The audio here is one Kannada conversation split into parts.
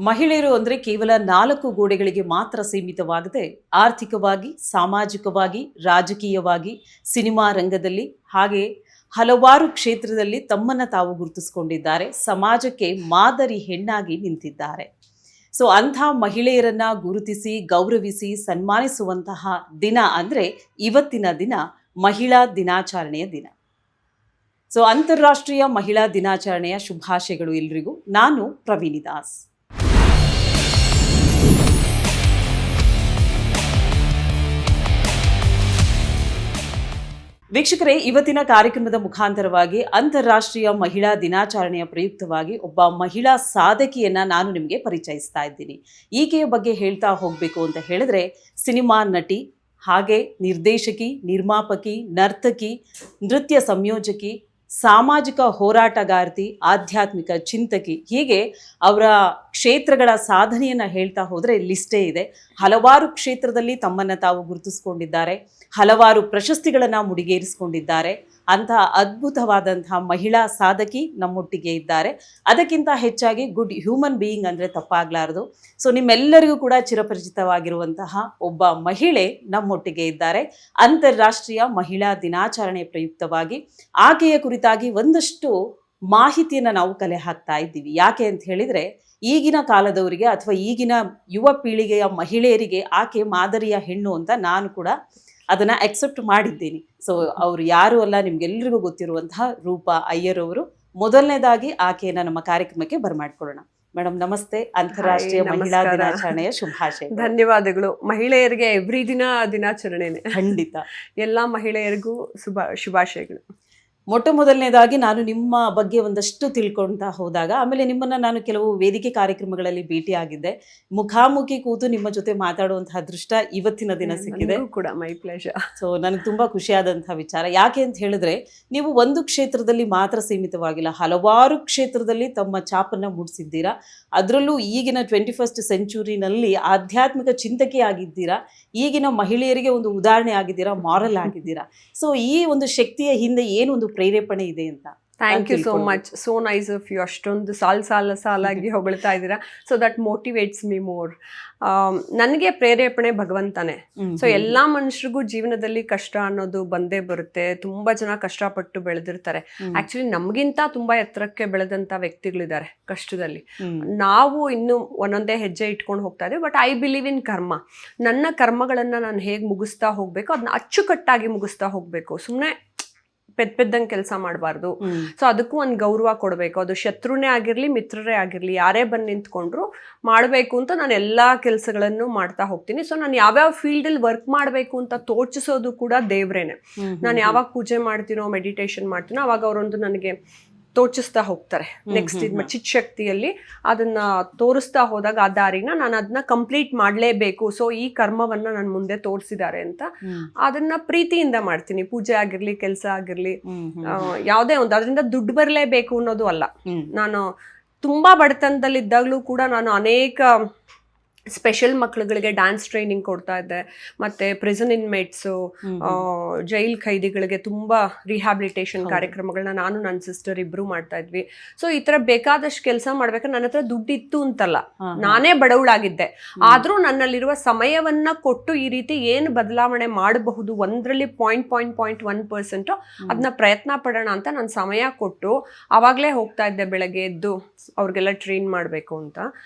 ಮಹಿಳೆಯರು ಅಂದರೆ ಕೇವಲ 4 ಗೋಡೆಗಳಿಗೆ ಮಾತ್ರ ಸೀಮಿತವಾಗದೆ ಆರ್ಥಿಕವಾಗಿ, ಸಾಮಾಜಿಕವಾಗಿ, ರಾಜಕೀಯವಾಗಿ, ಸಿನಿಮಾ ರಂಗದಲ್ಲಿ ಹಾಗೆ ಹಲವಾರು ಕ್ಷೇತ್ರದಲ್ಲಿ ತಮ್ಮನ್ನು ತಾವು ಗುರುತಿಸಿಕೊಂಡಿದ್ದಾರೆ. ಸಮಾಜಕ್ಕೆ ಮಾದರಿ ಹೆಣ್ಣಾಗಿ ನಿಂತಿದ್ದಾರೆ. ಸೊ ಅಂಥ ಮಹಿಳೆಯರನ್ನ ಗುರುತಿಸಿ ಗೌರವಿಸಿ ಸನ್ಮಾನಿಸುವಂತಹ ದಿನ ಅಂದರೆ ಇವತ್ತಿನ ದಿನ ಮಹಿಳಾ ದಿನಾಚರಣೆಯ ದಿನ. ಸೊ ಅಂತಾರಾಷ್ಟ್ರೀಯ ಮಹಿಳಾ ದಿನಾಚರಣೆಯ ಶುಭಾಶಯಗಳು ಎಲ್ರಿಗೂ. ನಾನು ಪ್ರವೀಣಿ ದಾಸ್. ವೀಕ್ಷಕರೇ, ಇವತ್ತಿನ ಕಾರ್ಯಕ್ರಮದ ಮುಖಾಂತರವಾಗಿ ಅಂತಾರಾಷ್ಟ್ರೀಯ ಮಹಿಳಾ ದಿನಾಚರಣೆಯ ಪ್ರಯುಕ್ತವಾಗಿ ಒಬ್ಬ ಮಹಿಳಾ ಸಾಧಕಿಯನ್ನ ನಾನು ನಿಮಗೆ ಪರಿಚಯಿಸ್ತಾ ಇದ್ದೀನಿ. ಈಕೆಯ ಬಗ್ಗೆ ಹೇಳ್ತಾ ಹೋಗಬೇಕು ಅಂತ ಹೇಳಿದ್ರೆ, ಸಿನಿಮಾ ನಟಿ, ಹಾಗೆ ನಿರ್ದೇಶಕಿ, ನಿರ್ಮಾಪಕಿ, ನರ್ತಕಿ, ನೃತ್ಯ ಸಂಯೋಜಕಿ, ಸಾಮಾಜಿಕ ಹೋರಾಟಗಾರ್ತಿ, ಆಧ್ಯಾತ್ಮಿಕ ಚಿಂತಕಿ, ಹೀಗೆ ಅವರ ಕ್ಷೇತ್ರಗಳ ಸಾಧನೆಯನ್ನು ಹೇಳ್ತಾ ಹೋದರೆ ಲಿಸ್ಟೇ ಇದೆ. ಹಲವಾರು ಕ್ಷೇತ್ರದಲ್ಲಿ ತಮ್ಮನ್ನು ತಾವು ಗುರುತಿಸಿಕೊಂಡಿದ್ದಾರೆ, ಹಲವಾರು ಪ್ರಶಸ್ತಿಗಳನ್ನು ಮುಡಿಗೇರಿಸಿಕೊಂಡಿದ್ದಾರೆ. ಅಂತಹ ಅದ್ಭುತವಾದಂತಹ ಮಹಿಳಾ ಸಾಧಕಿ ನಮ್ಮೊಟ್ಟಿಗೆ ಇದ್ದಾರೆ. ಅದಕ್ಕಿಂತ ಹೆಚ್ಚಾಗಿ ಗುಡ್ ಹ್ಯೂಮನ್ ಬೀಯಿಂಗ್ ಅಂದರೆ ತಪ್ಪಾಗಲಾರದು. ಸೊ ನಿಮ್ಮೆಲ್ಲರಿಗೂ ಕೂಡ ಚಿರಪರಿಚಿತವಾಗಿರುವಂತಹ ಒಬ್ಬ ಮಹಿಳೆ ನಮ್ಮೊಟ್ಟಿಗೆ ಇದ್ದಾರೆ. ಅಂತಾರಾಷ್ಟ್ರೀಯ ಮಹಿಳಾ ದಿನಾಚರಣೆ ಪ್ರಯುಕ್ತವಾಗಿ ಆಕೆಯ ಕುರಿತಾಗಿ ಒಂದಷ್ಟು ಮಾಹಿತಿಯನ್ನು ನಾವು ಕಲೆ ಹಾಕ್ತಾ ಇದ್ದೀವಿ. ಯಾಕೆ ಅಂತ ಹೇಳಿದರೆ, ಈಗಿನ ಕಾಲದವರಿಗೆ ಅಥವಾ ಈಗಿನ ಯುವ ಪೀಳಿಗೆಯ ಮಹಿಳೆಯರಿಗೆ ಆಕೆ ಮಾದರಿಯ ಹೆಣ್ಣು ಅಂತ ನಾನು ಕೂಡ ಅದನ್ನು ಅಕ್ಸೆಪ್ಟ್ ಮಾಡಿದ್ದೀನಿ. ಸೊ ಅವರು ಯಾರು ಅಲ್ಲ, ನಿಮ್ಗೆಲ್ಲರಿಗೂ ಗೊತ್ತಿರುವಂತಹ ರೂಪಾ ಅಯ್ಯರ್ ಅವರು. ಮೊದಲನೇದಾಗಿ ಆಕೆಯನ್ನು ನಮ್ಮ ಕಾರ್ಯಕ್ರಮಕ್ಕೆ ಬರಮಾಡ್ಕೊಳ್ಳೋಣ. ಮೇಡಮ್ ನಮಸ್ತೆ. ಅಂತಾರಾಷ್ಟ್ರೀಯ ಮಹಿಳಾ ದಿನಾಚರಣೆಯ ಶುಭಾಶಯ. ಧನ್ಯವಾದಗಳು. ಮಹಿಳೆಯರಿಗೆ ಎವ್ರಿ ದಿನ ದಿನಾಚರಣೆನೆ. ಖಂಡಿತ ಎಲ್ಲ ಮಹಿಳೆಯರಿಗೂ ಶುಭಾಶಯಗಳು. ಮೊಟ್ಟ ಮೊದಲನೇದಾಗಿ ನಾನು ನಿಮ್ಮ ಬಗ್ಗೆ ಒಂದಷ್ಟು ತಿಳ್ಕೊಳ್ತಾ ಹೋದಾಗ, ಆಮೇಲೆ ನಿಮ್ಮನ್ನು ನಾನು ಕೆಲವು ವೇದಿಕೆ ಕಾರ್ಯಕ್ರಮಗಳಲ್ಲಿ ಭೇಟಿಯಾಗಿದ್ದೆ. ಮುಖಾಮುಖಿ ಕೂತು ನಿಮ್ಮ ಜೊತೆ ಮಾತಾಡುವಂತಹ ಅದೃಷ್ಟ ಇವತ್ತಿನ ದಿನ ಸಿಕ್ಕಿದೆ ಕೂಡ. My pleasure. ಸೊ ನನಗೆ ತುಂಬ ಖುಷಿಯಾದಂತಹ ವಿಚಾರ. ಯಾಕೆ ಅಂತ ಹೇಳಿದ್ರೆ, ನೀವು ಒಂದು ಕ್ಷೇತ್ರದಲ್ಲಿ ಮಾತ್ರ ಸೀಮಿತವಾಗಿಲ್ಲ, ಹಲವಾರು ಕ್ಷೇತ್ರದಲ್ಲಿ ತಮ್ಮ ಛಾಪನ್ನು ಮೂಡಿಸಿದ್ದೀರಾ. ಅದರಲ್ಲೂ ಈಗಿನ 21st ಸೆಂಚುರಿನಲ್ಲಿ ಆಧ್ಯಾತ್ಮಿಕ ಚಿಂತಕಿ ಆಗಿದ್ದೀರಾ. ಈಗಿನ ಮಹಿಳೆಯರಿಗೆ ಒಂದು ಉದಾಹರಣೆ ಆಗಿದ್ದೀರಾ, ಮಾರಲ್ ಆಗಿದ್ದೀರಾ. ಸೊ ಈ ಒಂದು ಶಕ್ತಿಯ ಹಿಂದೆ ಏನೊಂದು ಪ್ರೇರೇಪಣೆ ಇದೆ ಅಂತ. Thank you so much. So nice of you. ಅಷ್ಟೊಂದು ಸಾಲಾಗಿ ಹೊಗಳ್ತಾ ಇದ್ದೀರಾ. So that motivates me more. ನನಗೆ ಪ್ರೇರೇಪಣೆ ಭಗವಂತನೇ. ಸೊ ಎಲ್ಲ ಮನುಷ್ಯರಿಗೂ ಜೀವನದಲ್ಲಿ ಕಷ್ಟ ಅನ್ನೋದು ಬಂದೇ ಬರುತ್ತೆ. ತುಂಬಾ ಜನ ಕಷ್ಟಪಟ್ಟು ಬೆಳೆದಿರ್ತಾರೆ. ಆಕ್ಚುಲಿ ನಮಗಿಂತ ತುಂಬಾ ಎತ್ತರಕ್ಕೆ ಬೆಳೆದಂತ ವ್ಯಕ್ತಿಗಳಿದ್ದಾರೆ ಕಷ್ಟದಲ್ಲಿ. ನಾವು ಇನ್ನು ಒಂದೊಂದೇ ಹೆಜ್ಜೆ ಇಟ್ಕೊಂಡು ಹೋಗ್ತಾ ಇದ್ದೀವಿ. ಬಟ್ ಐ ಬಿಲೀವ್ ಇನ್ ಕರ್ಮ. ನನ್ನ ಕರ್ಮಗಳನ್ನ ನಾನು ಹೇಗೆ ಮುಗಿಸ್ತಾ ಹೋಗ್ಬೇಕು, ಅದನ್ನ ಅಚ್ಚುಕಟ್ಟಾಗಿ ಮುಗಿಸ್ತಾ ಹೋಗ್ಬೇಕು. ಸುಮ್ಮನೆ ಪೆದ್ದಂಗೆ ಕೆಲಸ ಮಾಡಬಾರ್ದು. ಸೊ ಅದಕ್ಕೂ ಒಂದು ಗೌರವ ಕೊಡಬೇಕು. ಅದು ಶತ್ರುನೇ ಆಗಿರ್ಲಿ, ಮಿತ್ರರೇ ಆಗಿರ್ಲಿ, ಯಾರೇ ಬಂದು ನಿಂತ್ಕೊಂಡ್ರು ಮಾಡಬೇಕು ಅಂತ ನಾನು ಎಲ್ಲಾ ಕೆಲಸಗಳನ್ನು ಮಾಡ್ತಾ ಹೋಗ್ತೀನಿ. ಸೊ ನಾನು ಯಾವ್ಯಾವ ಫೀಲ್ಡಲ್ಲಿ ವರ್ಕ್ ಮಾಡಬೇಕು ಅಂತ ತೋಚಿಸೋದು ಕೂಡ ದೇವ್ರೇನೆ. ನಾನು ಯಾವಾಗ ಪೂಜೆ ಮಾಡ್ತೀನೋ, ಮೆಡಿಟೇಷನ್ ಮಾಡ್ತೀನೋ, ಅವಾಗ ಅವರೊಂದು ನನಗೆ ತೋಚಿಸ್ತಾ ಹೋಗ್ತಾರೆ. ನೆಕ್ಸ್ಟ್ ಇದು ಚಿತ್ಶಕ್ತಿಯಲ್ಲಿ ಅದನ್ನ ತೋರಿಸ್ತಾ ಹೋದಾಗ ಆ ದಾರಿನ ನಾನು ಅದನ್ನ ಕಂಪ್ಲೀಟ್ ಮಾಡಲೇಬೇಕು. ಸೊ ಈ ಕರ್ಮವನ್ನ ನನ್ನ ಮುಂದೆ ತೋರಿಸಿದ್ದಾರೆ ಅಂತ ಅದನ್ನ ಪ್ರೀತಿಯಿಂದ ಮಾಡ್ತೀನಿ. ಪೂಜೆ ಆಗಿರ್ಲಿ, ಕೆಲಸ ಆಗಿರ್ಲಿ, ಯಾವುದೇ ಒಂದು ಅದರಿಂದ ದುಡ್ಡು ಬರಲೇಬೇಕು ಅನ್ನೋದು ಅಲ್ಲ. ನಾನು ತುಂಬಾ ಬಡತನದಲ್ಲಿದ್ದಾಗಲೂ ಕೂಡ ನಾನು ಅನೇಕ ಸ್ಪೆಷಲ್ ಮಕ್ಕಳುಗಳಿಗೆ ಡ್ಯಾನ್ಸ್ ಟ್ರೈನಿಂಗ್ ಕೊಡ್ತಾ ಇದ್ದೆ. ಮತ್ತೆ ಪ್ರಿಸನ್ ಇನ್ಮೇಟ್ಸು, ಜೈಲ್ ಖೈದಿಗಳಿಗೆ ತುಂಬಾ ರಿಹ್ಯಾಬಿಲಿಟೇಷನ್ ಕಾರ್ಯಕ್ರಮಗಳನ್ನ ನಾನು ನನ್ನ ಸಿಸ್ಟರ್ ಇಬ್ರು ಮಾಡ್ತಾ ಇದ್ವಿ. ಸೊ ಈ ತರ ಬೇಕಾದಷ್ಟು ಕೆಲಸ ಮಾಡ್ಬೇಕಾದ್ರೆ ನನ್ನ ಹತ್ರ ದುಡ್ಡು ಇತ್ತು ಅಂತಲ್ಲ, ನಾನೇ ಬಡವಳಾಗಿದ್ದೆ. ಆದ್ರೂ ನನ್ನಲ್ಲಿರುವ ಸಮಯವನ್ನ ಕೊಟ್ಟು ಈ ರೀತಿ ಏನು ಬದಲಾವಣೆ ಮಾಡಬಹುದು, 0.1% ಅದನ್ನ ಪ್ರಯತ್ನ ಪಡೋಣ ಅಂತ ನಾನು ಸಮಯ ಕೊಟ್ಟು ಅವಾಗಲೇ ಹೋಗ್ತಾ ಇದ್ದೆ. ಬೆಳಗ್ಗೆ ಎದ್ದು ಅವ್ರಿಗೆಲ್ಲ ಟ್ರೈನ್ ಮಾಡಬೇಕು ಅಂತ.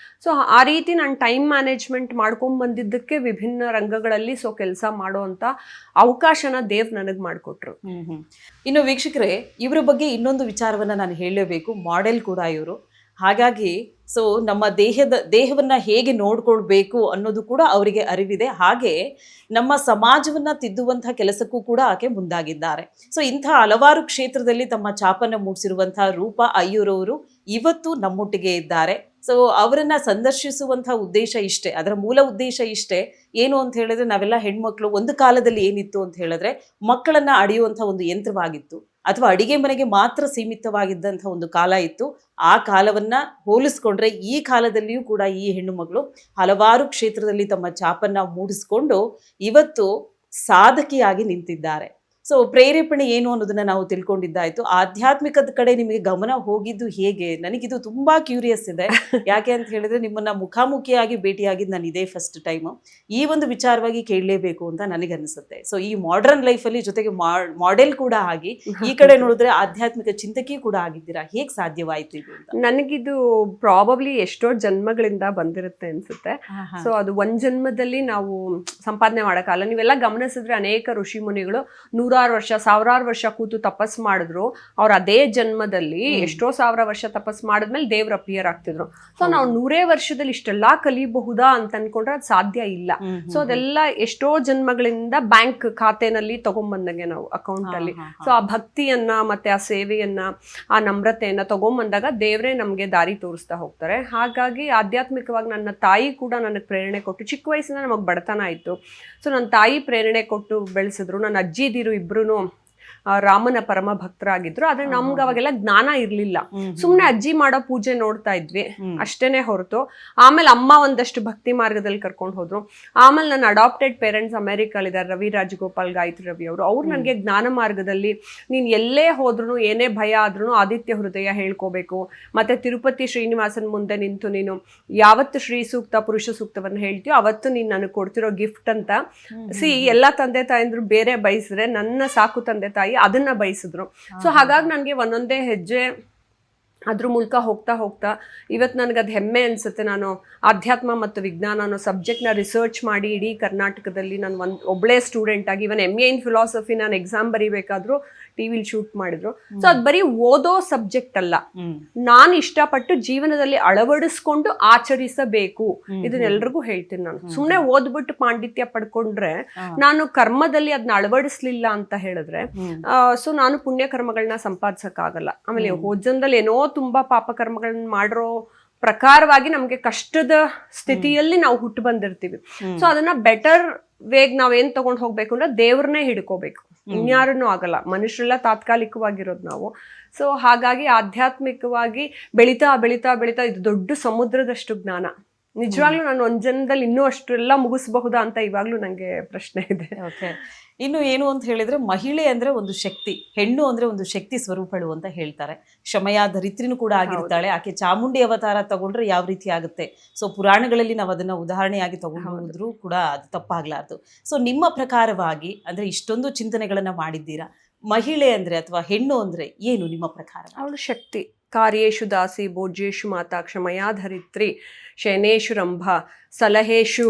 ಸೊ ಆ ರೀತಿ ನಾನು ಟೈಮ್ ಮ್ಯಾನೇಜ್ಮೆಂಟ್ ಮಾಡ್ಕೊಂಡ್ ಬಂದಿದ್ದಕ್ಕೆ ವಿಭಿನ್ನ ರಂಗಗಳಲ್ಲಿ ಕೆಲಸ ಮಾಡುವಂತ ಅವಕಾಶನ ದೇವ್ ನನಗೆ ಮಾಡಿಕೊಟ್ರು. ಇನ್ನು ವೀಕ್ಷಕರೇ, ಇವರ ಬಗ್ಗೆ ಇನ್ನೊಂದು ವಿಚಾರವನ್ನ ನಾನು ಹೇಳಲೇಬೇಕು. ಮಾಡೆಲ್ ಕೂಡ ಇವರು. ಹಾಗಾಗಿ ಸೊ ನಮ್ಮ ದೇಹವನ್ನ ಹೇಗೆ ನೋಡ್ಕೊಳ್ಬೇಕು ಅನ್ನೋದು ಕೂಡ ಅವರಿಗೆ ಅರಿವಿದೆ. ಹಾಗೆ ನಮ್ಮ ಸಮಾಜವನ್ನ ತಿದ್ದುವಂತಹ ಕೆಲಸಕ್ಕೂ ಕೂಡ ಆಕೆ ಮುಂದಾಗಿದ್ದಾರೆ. ಸೊ ಇಂಥ ಹಲವಾರು ಕ್ಷೇತ್ರದಲ್ಲಿ ತಮ್ಮ ಛಾಪನ್ನು ಮೂಡಿಸಿರುವಂತಹ ರೂಪಾ ಅಯ್ಯರ್ ಅವರು ಇವತ್ತು ನಮ್ಮೊಟ್ಟಿಗೆ ಇದ್ದಾರೆ. ಸೊ ಅವರನ್ನ ಸಂದರ್ಶಿಸುವಂತಹ ಉದ್ದೇಶ ಇಷ್ಟೇ, ಅದರ ಮೂಲ ಉದ್ದೇಶ ಇಷ್ಟೇ. ಏನು ಅಂತ ಹೇಳಿದ್ರೆ, ನಾವೆಲ್ಲ ಹೆಣ್ಮಕ್ಳು ಒಂದು ಕಾಲದಲ್ಲಿ ಏನಿತ್ತು ಅಂತ ಹೇಳಿದ್ರೆ, ಮಕ್ಕಳನ್ನ ಅಡಿಯುವಂಥ ಒಂದು ಯಂತ್ರವಾಗಿತ್ತು, ಅಥವಾ ಅಡಿಗೆ ಮನೆಗೆ ಮಾತ್ರ ಸೀಮಿತವಾಗಿದ್ದಂಥ ಒಂದು ಕಾಲ ಇತ್ತು. ಆ ಕಾಲವನ್ನ ಹೋಲಿಸ್ಕೊಂಡ್ರೆ ಈ ಕಾಲದಲ್ಲಿಯೂ ಕೂಡ ಈ ಹೆಣ್ಣು ಮಗಳು ಹಲವಾರು ಕ್ಷೇತ್ರದಲ್ಲಿ ತಮ್ಮ ಛಾಪನ್ನ ಮೂಡಿಸ್ಕೊಂಡು ಇವತ್ತು ಸಾಧಕಿಯಾಗಿ ನಿಂತಿದ್ದಾರೆ. ಸೊ ಪ್ರೇರೇಪಣೆ ಏನು ಅನ್ನೋದನ್ನ ನಾವು ತಿಳ್ಕೊಂಡಿದ್ದಾಯ್ತು. ಆಧ್ಯಾತ್ಮಿಕದ ಕಡೆ ನಿಮಗೆ ಗಮನ ಹೋಗಿದ್ದು ಹೇಗೆ? ನನಗಿದು ತುಂಬಾ ಕ್ಯೂರಿಯಸ್ ಇದೆ. ಯಾಕೆ ಅಂತ ಹೇಳಿದ್ರೆ ನಿಮ್ಮನ್ನ ಮುಖಾಮುಖಿಯಾಗಿ ಭೇಟಿಯಾಗಿದ್ದು ನಾನು ಇದೇ ಫಸ್ಟ್ ಟೈಮ್. ಈ ಒಂದು ವಿಚಾರವಾಗಿ ಕೇಳಲೇಬೇಕು ಅಂತ ನನಗನ್ನಿಸುತ್ತೆ. ಸೊ ಈ ಮಾಡರ್ನ್ ಲೈಫಲ್ಲಿ ಜೊತೆಗೆ ಮಾಡೆಲ್ ಕೂಡ ಆಗಿ ಈ ಕಡೆ ನೋಡಿದ್ರೆ ಆಧ್ಯಾತ್ಮಿಕ ಚಿಂತಕಿ ಕೂಡ ಆಗಿದ್ದೀರಾ. ಹೇಗೆ ಸಾಧ್ಯವಾಯ್ತು ಇದು ಅಂತ? ನನಗಿದು ಪ್ರಾಬಬ್ಲಿ ಎಷ್ಟೋ ಜನ್ಮಗಳಿಂದ ಬಂದಿರುತ್ತೆ ಅನ್ಸುತ್ತೆ. ಸೊ ಅದು ಒಂದ್ ಜನ್ಮದಲ್ಲಿ ನಾವು ಸಂಪಾದನೆ ಮಾಡಕ್ಕಾಗಲ್ಲ. ನೀವೆಲ್ಲ ಗಮನಿಸಿದ್ರೆ ಅನೇಕ ಋಷಿ ಮುನಿಗಳು 100 ವರ್ಷ 1000 ವರ್ಷ ಕೂತು ತಪಸ್ ಮಾಡಿದ್ರು. ಅವ್ರ ಅದೇ ಜನ್ಮದಲ್ಲಿ ಎಷ್ಟೋ 1000 ವರ್ಷ ತಪಸ್ ಮಾಡಿದ್ಮೇಲೆ ದೇವ್ರ ಅಪಿಯರ್ ಆಗ್ತಿದ್ರು. ಸೊ ನಾವು 100 ವರ್ಷದಲ್ಲಿ ಇಷ್ಟೆಲ್ಲಾ ಕಲಿಬಹುದಾ ಅಂತ ಅನ್ಕೊಂಡ್ರೆ ಅದು ಸಾಧ್ಯ ಇಲ್ಲ. ಸೊ ಅದೆಲ್ಲ ಎಷ್ಟೋ ಜನ್ಮಗಳಿಂದ ಬ್ಯಾಂಕ್ ಖಾತೆನಲ್ಲಿ ತಗೊಂಡ್ಬಂದಂಗೆ ನಾವು ಅಕೌಂಟ್ ಅಲ್ಲಿ. ಸೊ ಆ ಭಕ್ತಿಯನ್ನ ಮತ್ತೆ ಆ ಸೇವೆಯನ್ನ ಆ ನಮ್ರತೆಯನ್ನ ತಗೊಂಡ್ಬಂದಾಗ ದೇವ್ರೇ ನಮ್ಗೆ ದಾರಿ ತೋರಿಸ್ತಾ ಹೋಗ್ತಾರೆ. ಹಾಗಾಗಿ ಆಧ್ಯಾತ್ಮಿಕವಾಗಿ ನನ್ನ ತಾಯಿ ಕೂಡ ನನಗೆ ಪ್ರೇರಣೆ ಕೊಟ್ಟು, ಚಿಕ್ಕ ವಯಸ್ಸಿನ ನಮಗ್ ಬಡತನ ಆಯ್ತು. ಸೊ ನನ್ನ ತಾಯಿ ಪ್ರೇರಣೆ ಕೊಟ್ಟು ಬೆಳೆಸಿದ್ರು. ನನ್ನ ಅಜ್ಜಿದಿರು ಇಬ್ರು ರಾಮನ ಪರಮ ಭಕ್ತರಾಗಿದ್ರು. ಆದ್ರೆ ನಮ್ಗೆ ಅವಾಗೆಲ್ಲ ಜ್ಞಾನ ಇರ್ಲಿಲ್ಲ. ಸುಮ್ನೆ ಅಜ್ಜಿ ಮಾಡೋ ಪೂಜೆ ನೋಡ್ತಾ ಇದ್ವಿ ಅಷ್ಟೇನೆ ಹೊರತು. ಆಮೇಲೆ ಅಮ್ಮ ಒಂದಷ್ಟು ಭಕ್ತಿ ಮಾರ್ಗದಲ್ಲಿ ಕರ್ಕೊಂಡು ಹೋದ್ರು. ಆಮೇಲೆ ನನ್ನ ಅಡಾಪ್ಟೆಡ್ ಪೇರೆಂಟ್ಸ್ ಅಮೆರಿಕಲ್ಲಿದ್ದಾರೆ, ರವಿ ರಾಜಗೋಪಾಲ್ ಗಾಯತ್ರಿ ರವಿ ಅವರು. ಅವ್ರು ನನಗೆ ಜ್ಞಾನ ಮಾರ್ಗದಲ್ಲಿ ನೀನ್ ಎಲ್ಲೇ ಹೋದ್ರು ಏನೇ ಭಯ ಆದ್ರೂ ಆದಿತ್ಯ ಹೃದಯ ಹೇಳ್ಕೋಬೇಕು, ಮತ್ತೆ ತಿರುಪತಿ ಶ್ರೀನಿವಾಸನ್ ಮುಂದೆ ನಿಂತು ನೀನು ಯಾವತ್ತು ಶ್ರೀ ಸೂಕ್ತ ಪುರುಷ ಸೂಕ್ತವನ್ನ ಹೇಳ್ತೀಯೋ ಅವತ್ತು ನೀನ್ ನನಗೆ ಕೊಡ್ತಿರೋ ಗಿಫ್ಟ್ ಅಂತ. ಎಲ್ಲಾ ತಂದೆ ತಾಯಂದ್ರು ಬೇರೆ ಬಯಸಿದ್ರೆ ನನ್ನ ಸಾಕು ತಂದೆ ತಾಯಿ ಅದನ್ನ ಬಯಸಿದ್ರು. ಸೊ ಹಾಗಾಗಿ ನನ್ಗೆ ಒಂದೊಂದೇ ಹೆಜ್ಜೆ ಅದ್ರ ಮೂಲಕ ಹೋಗ್ತಾ ಹೋಗ್ತಾ ಇವತ್ತು ನನಗೆ ಅದು ಹೆಮ್ಮೆ ಅನ್ಸುತ್ತೆ. ನಾನು ಆಧ್ಯಾತ್ಮ ಮತ್ತು ವಿಜ್ಞಾನ ಅನ್ನೋ ಸಬ್ಜೆಕ್ಟ್ನ ರಿಸರ್ಚ್ ಮಾಡಿ ಇಡೀ ಕರ್ನಾಟಕದಲ್ಲಿ ನಾನು ಒಬ್ಬಳೇ ಸ್ಟೂಡೆಂಟ್ ಆಗಿ ಇವನ್ MA ಇನ್ ಫಿಲಾಸಫಿ ನಾನು ಎಕ್ಸಾಮ್ ಬರೀಬೇಕಾದ್ರೂ ಟಿವಿಲಿ ಶೂಟ್ ಮಾಡಿದ್ರು. ಸೊ ಅದು ಬರೀ ಓದೋ ಸಬ್ಜೆಕ್ಟ್ ಅಲ್ಲ, ನಾನು ಇಷ್ಟಪಟ್ಟು ಜೀವನದಲ್ಲಿ ಅಳವಡಿಸ್ಕೊಂಡು ಆಚರಿಸಬೇಕು. ಇದನ್ನೆಲ್ರಿಗೂ ಹೇಳ್ತೀನಿ. ನಾನು ಸುಮ್ನೆ ಓದ್ಬಿಟ್ಟು ಪಾಂಡಿತ್ಯ ಪಡ್ಕೊಂಡ್ರೆ ನಾನು ಕರ್ಮದಲ್ಲಿ ಅದನ್ನ ಅಳವಡಿಸ್ಲಿಲ್ಲ ಅಂತ ಹೇಳಿದ್ರೆ ಸೊ ನಾನು ಪುಣ್ಯ ಕರ್ಮಗಳನ್ನ ಸಂಪಾದಿಸಕ್ಕಾಗಲ್ಲ. ಆಮೇಲೆ ಹೋಜನದಲ್ಲಿ ಏನೋ ತುಂಬಾ ಪಾಪ ಕರ್ಮಗಳನ್ನ ಮಾಡಿರೋ ಪ್ರಕಾರವಾಗಿ ನಮ್ಗೆ ಕಷ್ಟದ ಸ್ಥಿತಿಯಲ್ಲಿ ನಾವು ಹುಟ್ಟು ಬಂದಿರ್ತೀವಿ. ಸೊ ಅದನ್ನ ಬೆಟರ್ ವೇಗ್ ನಾವೇನ್ ತಗೊಂಡ್ ಹೋಗ್ಬೇಕು ಅಂದ್ರೆ ದೇವ್ರನ್ನೇ ಹಿಡ್ಕೋಬೇಕು, ಇನ್ಯಾರನ್ನೂ ಆಗಲ್ಲ. ಮನುಷ್ಯರೆಲ್ಲ ತಾತ್ಕಾಲಿಕವಾಗಿರೋದು ನಾವು. ಸೊ ಹಾಗಾಗಿ ಆಧ್ಯಾತ್ಮಿಕವಾಗಿ ಬೆಳಿತಾ ಬೆಳಿತಾ ಬೆಳಿತಾ ಇದು ದೊಡ್ಡ ಸಮುದ್ರದಷ್ಟು ಜ್ಞಾನ. ನಿಜವಾಗ್ಲೂ ನಾನು ಒಂದ್ ಜನ್ಮದಲ್ಲಿ ಇನ್ನೂ ಅಷ್ಟೆಲ್ಲ ಮುಗಿಸಬಹುದಾ ಅಂತ ಇವಾಗ್ಲೂ ನಂಗೆ ಪ್ರಶ್ನೆ ಇದೆ. ಓಕೆ, ಇನ್ನು ಏನು ಅಂತ ಹೇಳಿದ್ರೆ ಮಹಿಳೆ ಅಂದ್ರೆ ಒಂದು ಶಕ್ತಿ, ಹೆಣ್ಣು ಅಂದ್ರೆ ಒಂದು ಶಕ್ತಿ ಸ್ವರೂಪಳು ಅಂತ ಹೇಳ್ತಾರೆ. ಕ್ಷಮಯ ಧರಿತ್ರಿನೂ ಕೂಡ ಆಗಿರ್ತಾಳೆ. ಆಕೆ ಚಾಮುಂಡಿ ಅವತಾರ ತಗೊಂಡ್ರೆ ಯಾವ ರೀತಿ ಆಗುತ್ತೆ. ಸೊ ಪುರಾಣಗಳಲ್ಲಿ ನಾವು ಅದನ್ನ ಉದಾಹರಣೆಯಾಗಿ ತಗೊಂಡ್ರು ಕೂಡ ಅದು ತಪ್ಪಾಗ್ಲಾರ್ದು. ಸೊ ನಿಮ್ಮ ಪ್ರಕಾರವಾಗಿ ಅಂದ್ರೆ ಇಷ್ಟೊಂದು ಚಿಂತನೆಗಳನ್ನ ಮಾಡಿದ್ದೀರಾ, ಮಹಿಳೆ ಅಂದ್ರೆ ಅಥವಾ ಹೆಣ್ಣು ಅಂದ್ರೆ ಏನು ನಿಮ್ಮ ಪ್ರಕಾರ? ಅವಳು ಶಕ್ತಿ. ಕಾರ್ಯೇಶು ದಾಸಿ ಭೋಜ್ಯೇಶು ಮಾತಾ ಕ್ಷಮಯಾ ಧರಿತ್ರಿ ಶಯನೇಶು ರಂಭ ಸಲಹೇಶು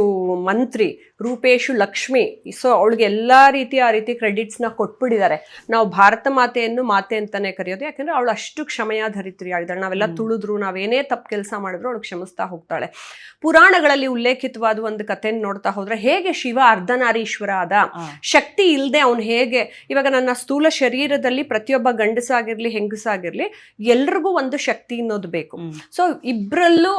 ಮಂತ್ರಿ ರೂಪೇಶು ಲಕ್ಷ್ಮಿ. ಸೊ ಅವಳಿಗೆ ಎಲ್ಲಾ ರೀತಿಯ ಆ ರೀತಿ ಕ್ರೆಡಿಟ್ಸ್ನ ಕೊಟ್ಬಿಟ್ಟಿದ್ದಾರೆ. ನಾವು ಭಾರತ ಮಾತೆಯನ್ನು ಮಾತೆ ಅಂತಾನೆ ಕರೆಯೋದು, ಯಾಕಂದ್ರೆ ಅವಳು ಅಷ್ಟು ಕ್ಷಮಯಾ ಧರಿತ್ರಿ ಆಗಿದ್ದಾಳೆ. ನಾವೆಲ್ಲ ತುಳಿದ್ರು, ನಾವೇನೇ ತಪ್ಪು ಕೆಲಸ ಮಾಡಿದ್ರು ಅವಳು ಕ್ಷಮಿಸ್ತಾ ಹೋಗ್ತಾಳೆ. ಪುರಾಣಗಳಲ್ಲಿ ಉಲ್ಲೇಖಿತವಾದ ಒಂದು ಕಥೆನ ನೋಡ್ತಾ ಹೋದ್ರೆ ಹೇಗೆ ಶಿವ ಅರ್ಧನಾರೀಶ್ವರ ಆದ, ಶಕ್ತಿ ಇಲ್ಲದೆ ಅವನು ಹೇಗೆ, ಇವಾಗ ನನ್ನ ಸ್ಥೂಲ ಶರೀರದಲ್ಲಿ ಪ್ರತಿಯೊಬ್ಬ ಗಂಡಸಾಗಿರ್ಲಿ ಹೆಂಗಸಾಗಿರ್ಲಿ ಎಲ್ರಿಗೂ ಒಂದು ಶಕ್ತಿ ಅನ್ನೋದು ಬೇಕು. ಸೊ ಇಬ್ರಲ್ಲೂ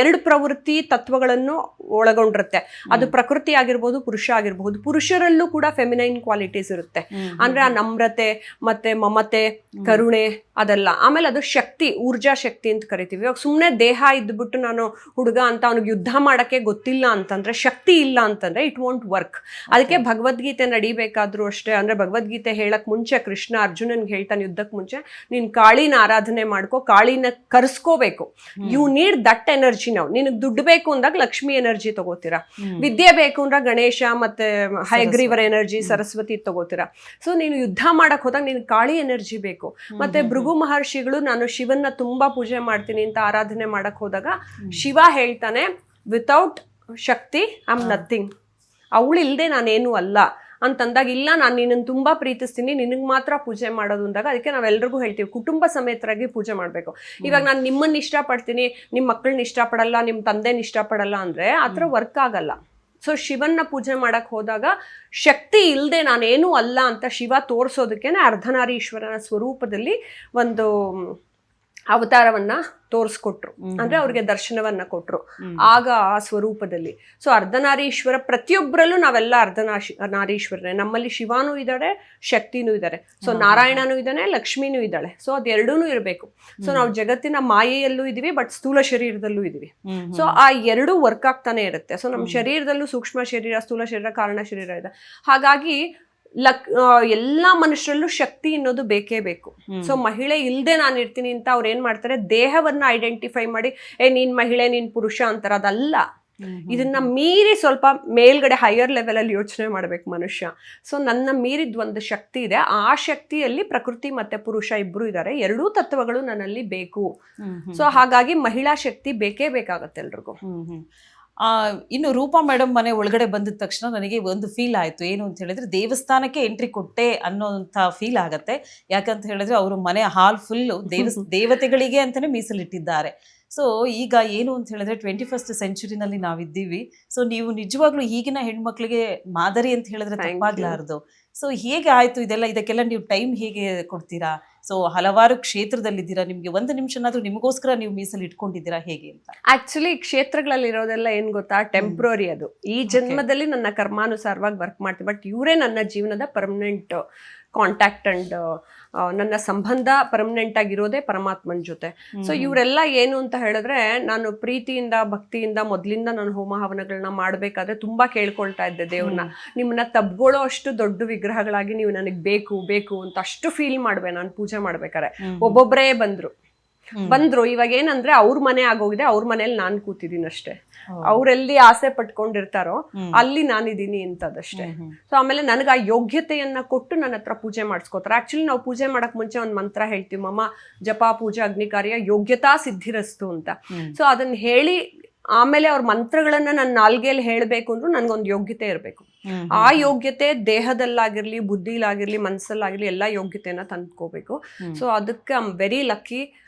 ಎರಡು ಪ್ರವೃತ್ತಿ ತತ್ವಗಳನ್ನು ಒಳಗೊಂಡಿರುತ್ತೆ. ಅದು ಪ್ರಕೃತಿ ಆಗಿರ್ಬೋದು, ಪುರುಷ ಆಗಿರ್ಬಹುದು. ಪುರುಷರಲ್ಲೂ ಕೂಡ ಫೆಮಿನೈನ್ ಕ್ವಾಲಿಟೀಸ್ ಇರುತ್ತೆ. ಅಂದ್ರೆ ಆ ನಮ್ರತೆ ಮತ್ತೆ ಮಮತೆ ಕರುಣೆ ಅದೆಲ್ಲ. ಆಮೇಲೆ ಅದು ಶಕ್ತಿ, ಊರ್ಜಾ ಶಕ್ತಿ ಅಂತ ಕರಿತೀವಿ. ಇವಾಗ ಸುಮ್ಮನೆ ದೇಹ ಇದ್ಬಿಟ್ಟು ನಾನು ಹುಡುಗ ಅಂತ ಅವನಿಗೆ ಯುದ್ಧ ಮಾಡಕ್ಕೆ ಗೊತ್ತಿಲ್ಲ ಅಂತಂದ್ರೆ, ಶಕ್ತಿ ಇಲ್ಲ ಅಂತಂದ್ರೆ ಇಟ್ ವೋಂಟ್ ವರ್ಕ್. ಅದಕ್ಕೆ ಭಗವದ್ಗೀತೆ ನಡಿಬೇಕಾದ್ರೂ ಅಷ್ಟೇ. ಅಂದ್ರೆ ಭಗವದ್ಗೀತೆ ಹೇಳಕ್ ಮುಂಚೆ ಕೃಷ್ಣ ಅರ್ಜುನನ್ಗೆ ಹೇಳ್ತಾನೆ ಯುದ್ಧಕ್ಕೆ ಮುಂಚೆ, ನೀನ್ ಕಾಳಿನ ಆರಾಧನೆ ಮಾಡ್ಕೋ, ಕಾಳಿನ ಕರ್ಸ್ಕೋಬೇಕು. You need that energy. ನಾವು ನಿನಗೆ ದುಡ್ಡು ಬೇಕು ಅಂದಾಗ ಲಕ್ಷ್ಮಿ ಎನರ್ಜಿ ತಗೋತೀರಾ, ವಿದ್ಯೆ ಬೇಕು ಅಂದ್ರೆ ಗಣೇಶ ಮತ್ತೆ ಹಯಗ್ರೀವರ ಎನರ್ಜಿ ಸರಸ್ವತಿ ತಗೋತೀರಾ. ಸೊ ನೀನು ಯುದ್ಧ ಮಾಡಕ್ ಹೋದಾಗ ನೀನು ಕಾಳಿ ಎನರ್ಜಿ ಬೇಕು. ಮತ್ತೆ ಭೃಗು ಮಹರ್ಷಿಗಳು ನಾನು ಶಿವನ್ನ ತುಂಬಾ ಪೂಜೆ ಮಾಡ್ತೀನಿ ಅಂತ ಆರಾಧನೆ ಮಾಡಕ್ ಹೋದಾಗ ಶಿವ ಹೇಳ್ತಾನೆ, without Shakti I am nothing. ಅವಳಿಲ್ದೆ ನಾನೇನು ಅಲ್ಲ ಅಂತಂದಾಗ, ಇಲ್ಲ ನಾನು ನಿನ್ನನ್ನು ತುಂಬಾ ಪ್ರೀತಿಸ್ತೀನಿ, ನಿನಗೆ ಮಾತ್ರ ಪೂಜೆ ಮಾಡೋದು ಅಂದಾಗ ಅದಕ್ಕೆ ನಾವೆಲ್ರಿಗೂ ಹೇಳ್ತೀವಿ ಕುಟುಂಬ ಸಮೇತರಾಗಿ ಪೂಜೆ ಮಾಡಬೇಕು. ಇವಾಗ ನಾನು ನಿಮ್ಮನ್ನ ಇಷ್ಟಪಡ್ತೀನಿ, ನಿಮ್ಮ ಮಕ್ಕಳನ್ನ ಇಷ್ಟಪಡಲ್ಲ, ನಿಮ್ಮ ತಂದೆನ ಇಷ್ಟಪಡಲ್ಲ ಅಂದ್ರೆ ಆ ಥರ ವರ್ಕ್ ಆಗಲ್ಲ. ಸೊ ಶಿವನ್ನ ಪೂಜೆ ಮಾಡಕ್ ಹೋದಾಗ ಶಕ್ತಿ ಇಲ್ಲದೆ ನಾನೇನು ಅಲ್ಲ ಅಂತ ಶಿವ ತೋರಿಸೋದಕ್ಕೇನೆ ಅರ್ಧನಾರೀಶ್ವರನ ಸ್ವರೂಪದಲ್ಲಿ ಒಂದು ಅವತಾರವನ್ನ ತೋರಿಸ್ಕೊಟ್ರು. ಅಂದ್ರೆ ಅವ್ರಿಗೆ ದರ್ಶನವನ್ನ ಕೊಟ್ರು ಆಗ ಆ ಸ್ವರೂಪದಲ್ಲಿ. ಸೊ ಅರ್ಧನಾರೀಶ್ವರ ಪ್ರತಿಯೊಬ್ಬರಲ್ಲೂ ನಾವೆಲ್ಲ ಅರ್ಧನಾರೀಶ್ವರನೇ. ನಮ್ಮಲ್ಲಿ ಶಿವಾನೂ ಇದ್ದಾಳೆ, ಶಕ್ತಿನೂ ಇದ್ದಾರೆ. ಸೊ ನಾರಾಯಣನೂ ಇದ್ದಾನೆ, ಲಕ್ಷ್ಮಿನೂ ಇದ್ದಾಳೆ. ಸೊ ಅದೆರಡೂ ಇರಬೇಕು. ಸೊ ನಾವು ಜಗತ್ತಿನ ಮಾಯೆಯಲ್ಲೂ ಇದೀವಿ, ಬಟ್ ಸ್ಥೂಲ ಶರೀರದಲ್ಲೂ ಇದೀವಿ. ಸೊ ಆ ಎರಡೂ ವರ್ಕ್ ಆಗ್ತಾನೆ ಇರುತ್ತೆ. ಸೊ ನಮ್ಮ ಶರೀರದಲ್ಲೂ ಸೂಕ್ಷ್ಮ ಶರೀರ, ಸ್ಥೂಲ ಶರೀರ, ಕಾರಣ ಶರೀರ ಇದೆ. ಹಾಗಾಗಿ ಎಲ್ಲಾ ಮನುಷ್ಯರಲ್ಲೂ ಶಕ್ತಿ ಅನ್ನೋದು ಬೇಕೇ ಬೇಕು. ಸೊ ಮಹಿಳೆ ಇಲ್ದೆ ನಾನು ಇರ್ತೀನಿ ಅಂತ ಅವ್ರು ಏನ್ ಮಾಡ್ತಾರೆ, ದೇಹವನ್ನ ಐಡೆಂಟಿಫೈ ಮಾಡಿ ನೀನ್ ಮಹಿಳೆ ನೀನ್ ಪುರುಷ ಅಂತಾರ. ಅದಲ್ಲ, ಇದನ್ನ ಮೀರಿ ಸ್ವಲ್ಪ ಮೇಲ್ಗಡೆ ಹೈಯರ್ ಲೆವೆಲ್ ಅಲ್ಲಿ ಯೋಚನೆ ಮಾಡ್ಬೇಕು ಮನುಷ್ಯ. ಸೊ ನನ್ನ ಮೀರಿದ ಒಂದು ಶಕ್ತಿ ಇದೆ, ಆ ಶಕ್ತಿಯಲ್ಲಿ ಪ್ರಕೃತಿ ಮತ್ತೆ ಪುರುಷ ಇಬ್ರು ಇದ್ದಾರೆ, ಎರಡೂ ತತ್ವಗಳು ನನ್ನಲ್ಲಿ ಬೇಕು. ಸೊ ಹಾಗಾಗಿ ಮಹಿಳಾ ಶಕ್ತಿ ಬೇಕೇ ಬೇಕಾಗತ್ತೆ ಎಲ್ರಿಗೂ. ಇನ್ನು ರೂಪಾ ಮೇಡಮ್ ಮನೆ ಒಳಗಡೆ ಬಂದ ತಕ್ಷಣ ನನಗೆ ಒಂದು ಫೀಲ್ ಆಯ್ತು, ಏನು ಅಂತ ಹೇಳಿದ್ರೆ ದೇವಸ್ಥಾನಕ್ಕೆ ಎಂಟ್ರಿ ಕೊಟ್ಟೆ ಅನ್ನೋಂಥ ಫೀಲ್ ಆಗತ್ತೆ. ಯಾಕಂತ ಹೇಳಿದ್ರೆ ಅವರು ಮನೆ ಹಾಲ್ ಫುಲ್ಲು ದೇವತೆಗಳಿಗೆ ಅಂತಾನೆ ಮೀಸಲಿಟ್ಟಿದ್ದಾರೆ. ಸೊ ಈಗ ಏನು ಅಂತ ಹೇಳಿದ್ರೆ 21st ಸೆಂಚುರಿನಲ್ಲಿ ನಾವಿದ್ದೀವಿ. ಸೊ ನೀವು ನಿಜವಾಗ್ಲೂ ಈಗಿನ ಹೆಣ್ಮಕ್ಳಿಗೆ ಮಾದರಿ ಅಂತ ಹೇಳಿದ್ರೆ ತಪ್ಪಾಗ್ಲಾರ್ದು. ಸೊ ಹೇಗೆ ಆಯ್ತು ಇದೆಲ್ಲ? ಇದಕ್ಕೆಲ್ಲ ನೀವು ಟೈಮ್ ಹೇಗೆ ಕೊಡ್ತೀರಾ? ಸೊ ಹಲವಾರು ಕ್ಷೇತ್ರದಲ್ಲಿದ್ದೀರಾ, ನಿಮ್ಗೆ ಒಂದು ನಿಮಿಷನಾದ್ರೂ ನಿಮಗೋಸ್ಕರ ನೀವು ಮೀಸಲು ಇಟ್ಕೊಂಡಿದ್ದೀರಾ ಹೇಗೆ ಅಂತ? ಆಕ್ಚುಲಿ ಕ್ಷೇತ್ರಗಳಲ್ಲಿ ಇರೋದೆಲ್ಲ ಏನ್ ಗೊತ್ತಾ, ಟೆಂಪ್ರರಿ. ಅದು ಈ ಜನ್ಮದಲ್ಲಿ ನನ್ನ ಕರ್ಮಾನುಸಾರವಾಗಿ ವರ್ಕ್ ಮಾಡ್ತೀನಿ, ಬಟ್ ಇವರೇ ನನ್ನ ಜೀವನದ ಪರ್ಮನೆಂಟ್ ಕಾಂಟ್ಯಾಕ್ಟ್ ಅಂಡ್ ನನ್ನ ಸಂಬಂಧ ಪರ್ಮನೆಂಟ್ ಆಗಿರೋದೇ ಪರಮಾತ್ಮನ ಜೊತೆ. ಸೊ ಇವರೆಲ್ಲ ಏನು ಅಂತ ಹೇಳಿದ್ರೆ, ನಾನು ಪ್ರೀತಿಯಿಂದ ಭಕ್ತಿಯಿಂದ ಮೊದಲಿಂದ ನಾನು ಹೋಮ ಹವನಗಳನ್ನ ಮಾಡ್ಬೇಕಾದ್ರೆ ತುಂಬಾ ಕೇಳ್ಕೊಳ್ತಾ ಇದ್ದೆ ದೇವ್ರನ್ನ, ನಿಮ್ಮನ್ನ ತಬ್ಗೊಳ್ಳೋ ಅಷ್ಟು ದೊಡ್ಡ ವಿಗ್ರಹಗಳಾಗಿ ನೀವು ನನಗೆ ಬೇಕು ಬೇಕು ಅಂತ ಅಷ್ಟು ಫೀಲ್ ಮಾಡ್ಬೆ ನಾನು ಪೂಜೆ ಮಾಡ್ಬೇಕಾರೆ. ಒಬ್ಬೊಬ್ಬರೇ ಬಂದ್ರು. ಇವಾಗ ಏನಂದ್ರೆ ಅವ್ರ ಮನೆ ಆಗೋಗಿದೆ, ಅವ್ರ ಮನೇಲಿ ನಾನ್ ಕೂತಿದ್ದೀನಿ ಅಷ್ಟೇ. ಅವ್ರೆಲ್ಲಿ ಆಸೆ ಪಟ್ಕೊಂಡಿರ್ತಾರೋ ಅಲ್ಲಿ ನಾನಿದ್ದೀನಿ ಅಂತದಷ್ಟೇ. ಸೊ ಆಮೇಲೆ ನನಗೆ ಆ ಯೋಗ್ಯತೆಯನ್ನ ಕೊಟ್ಟು ನನ್ನ ಹತ್ರ ಪೂಜೆ ಮಾಡಿಸ್ಕೋತಾರೆ. ಆಕ್ಚುಲಿ ನಾವು ಪೂಜೆ ಮಾಡಕ್ ಮುಂಚೆ ಒಂದ್ ಮಂತ್ರ ಹೇಳ್ತೀವಿ, ಮಮ ಜಪ ಪೂಜೆ ಅಗ್ನಿಕಾರ್ಯ ಯೋಗ್ಯತಾ ಸಿದ್ಧಿರಸ್ತು ಅಂತ. ಸೊ ಅದನ್ನ ಹೇಳಿ ಆಮೇಲೆ ಅವ್ರ ಮಂತ್ರಗಳನ್ನ ನನ್ನ ನಾಲ್ಗೆಯಲ್ಲಿ ಹೇಳ್ಬೇಕು ಅಂದ್ರೂ ನನ್ಗೊಂದು ಯೋಗ್ಯತೆ ಇರಬೇಕು. ಆ ಯೋಗ್ಯತೆ ದೇಹದಲ್ಲಾಗಿರ್ಲಿ, ಬುದ್ಧಿಲಾಗಿರ್ಲಿ, ಮನಸ್ಸಲ್ಲಾಗಿರ್ಲಿ ಎಲ್ಲಾ ಯೋಗ್ಯತೆಯನ್ನ ತಂದ್ಕೋಬೇಕು. ಸೊ ಅದಕ್ಕೆ ಐ ಆಮ್ ವೆರಿ ಲಕ್ಕಿ.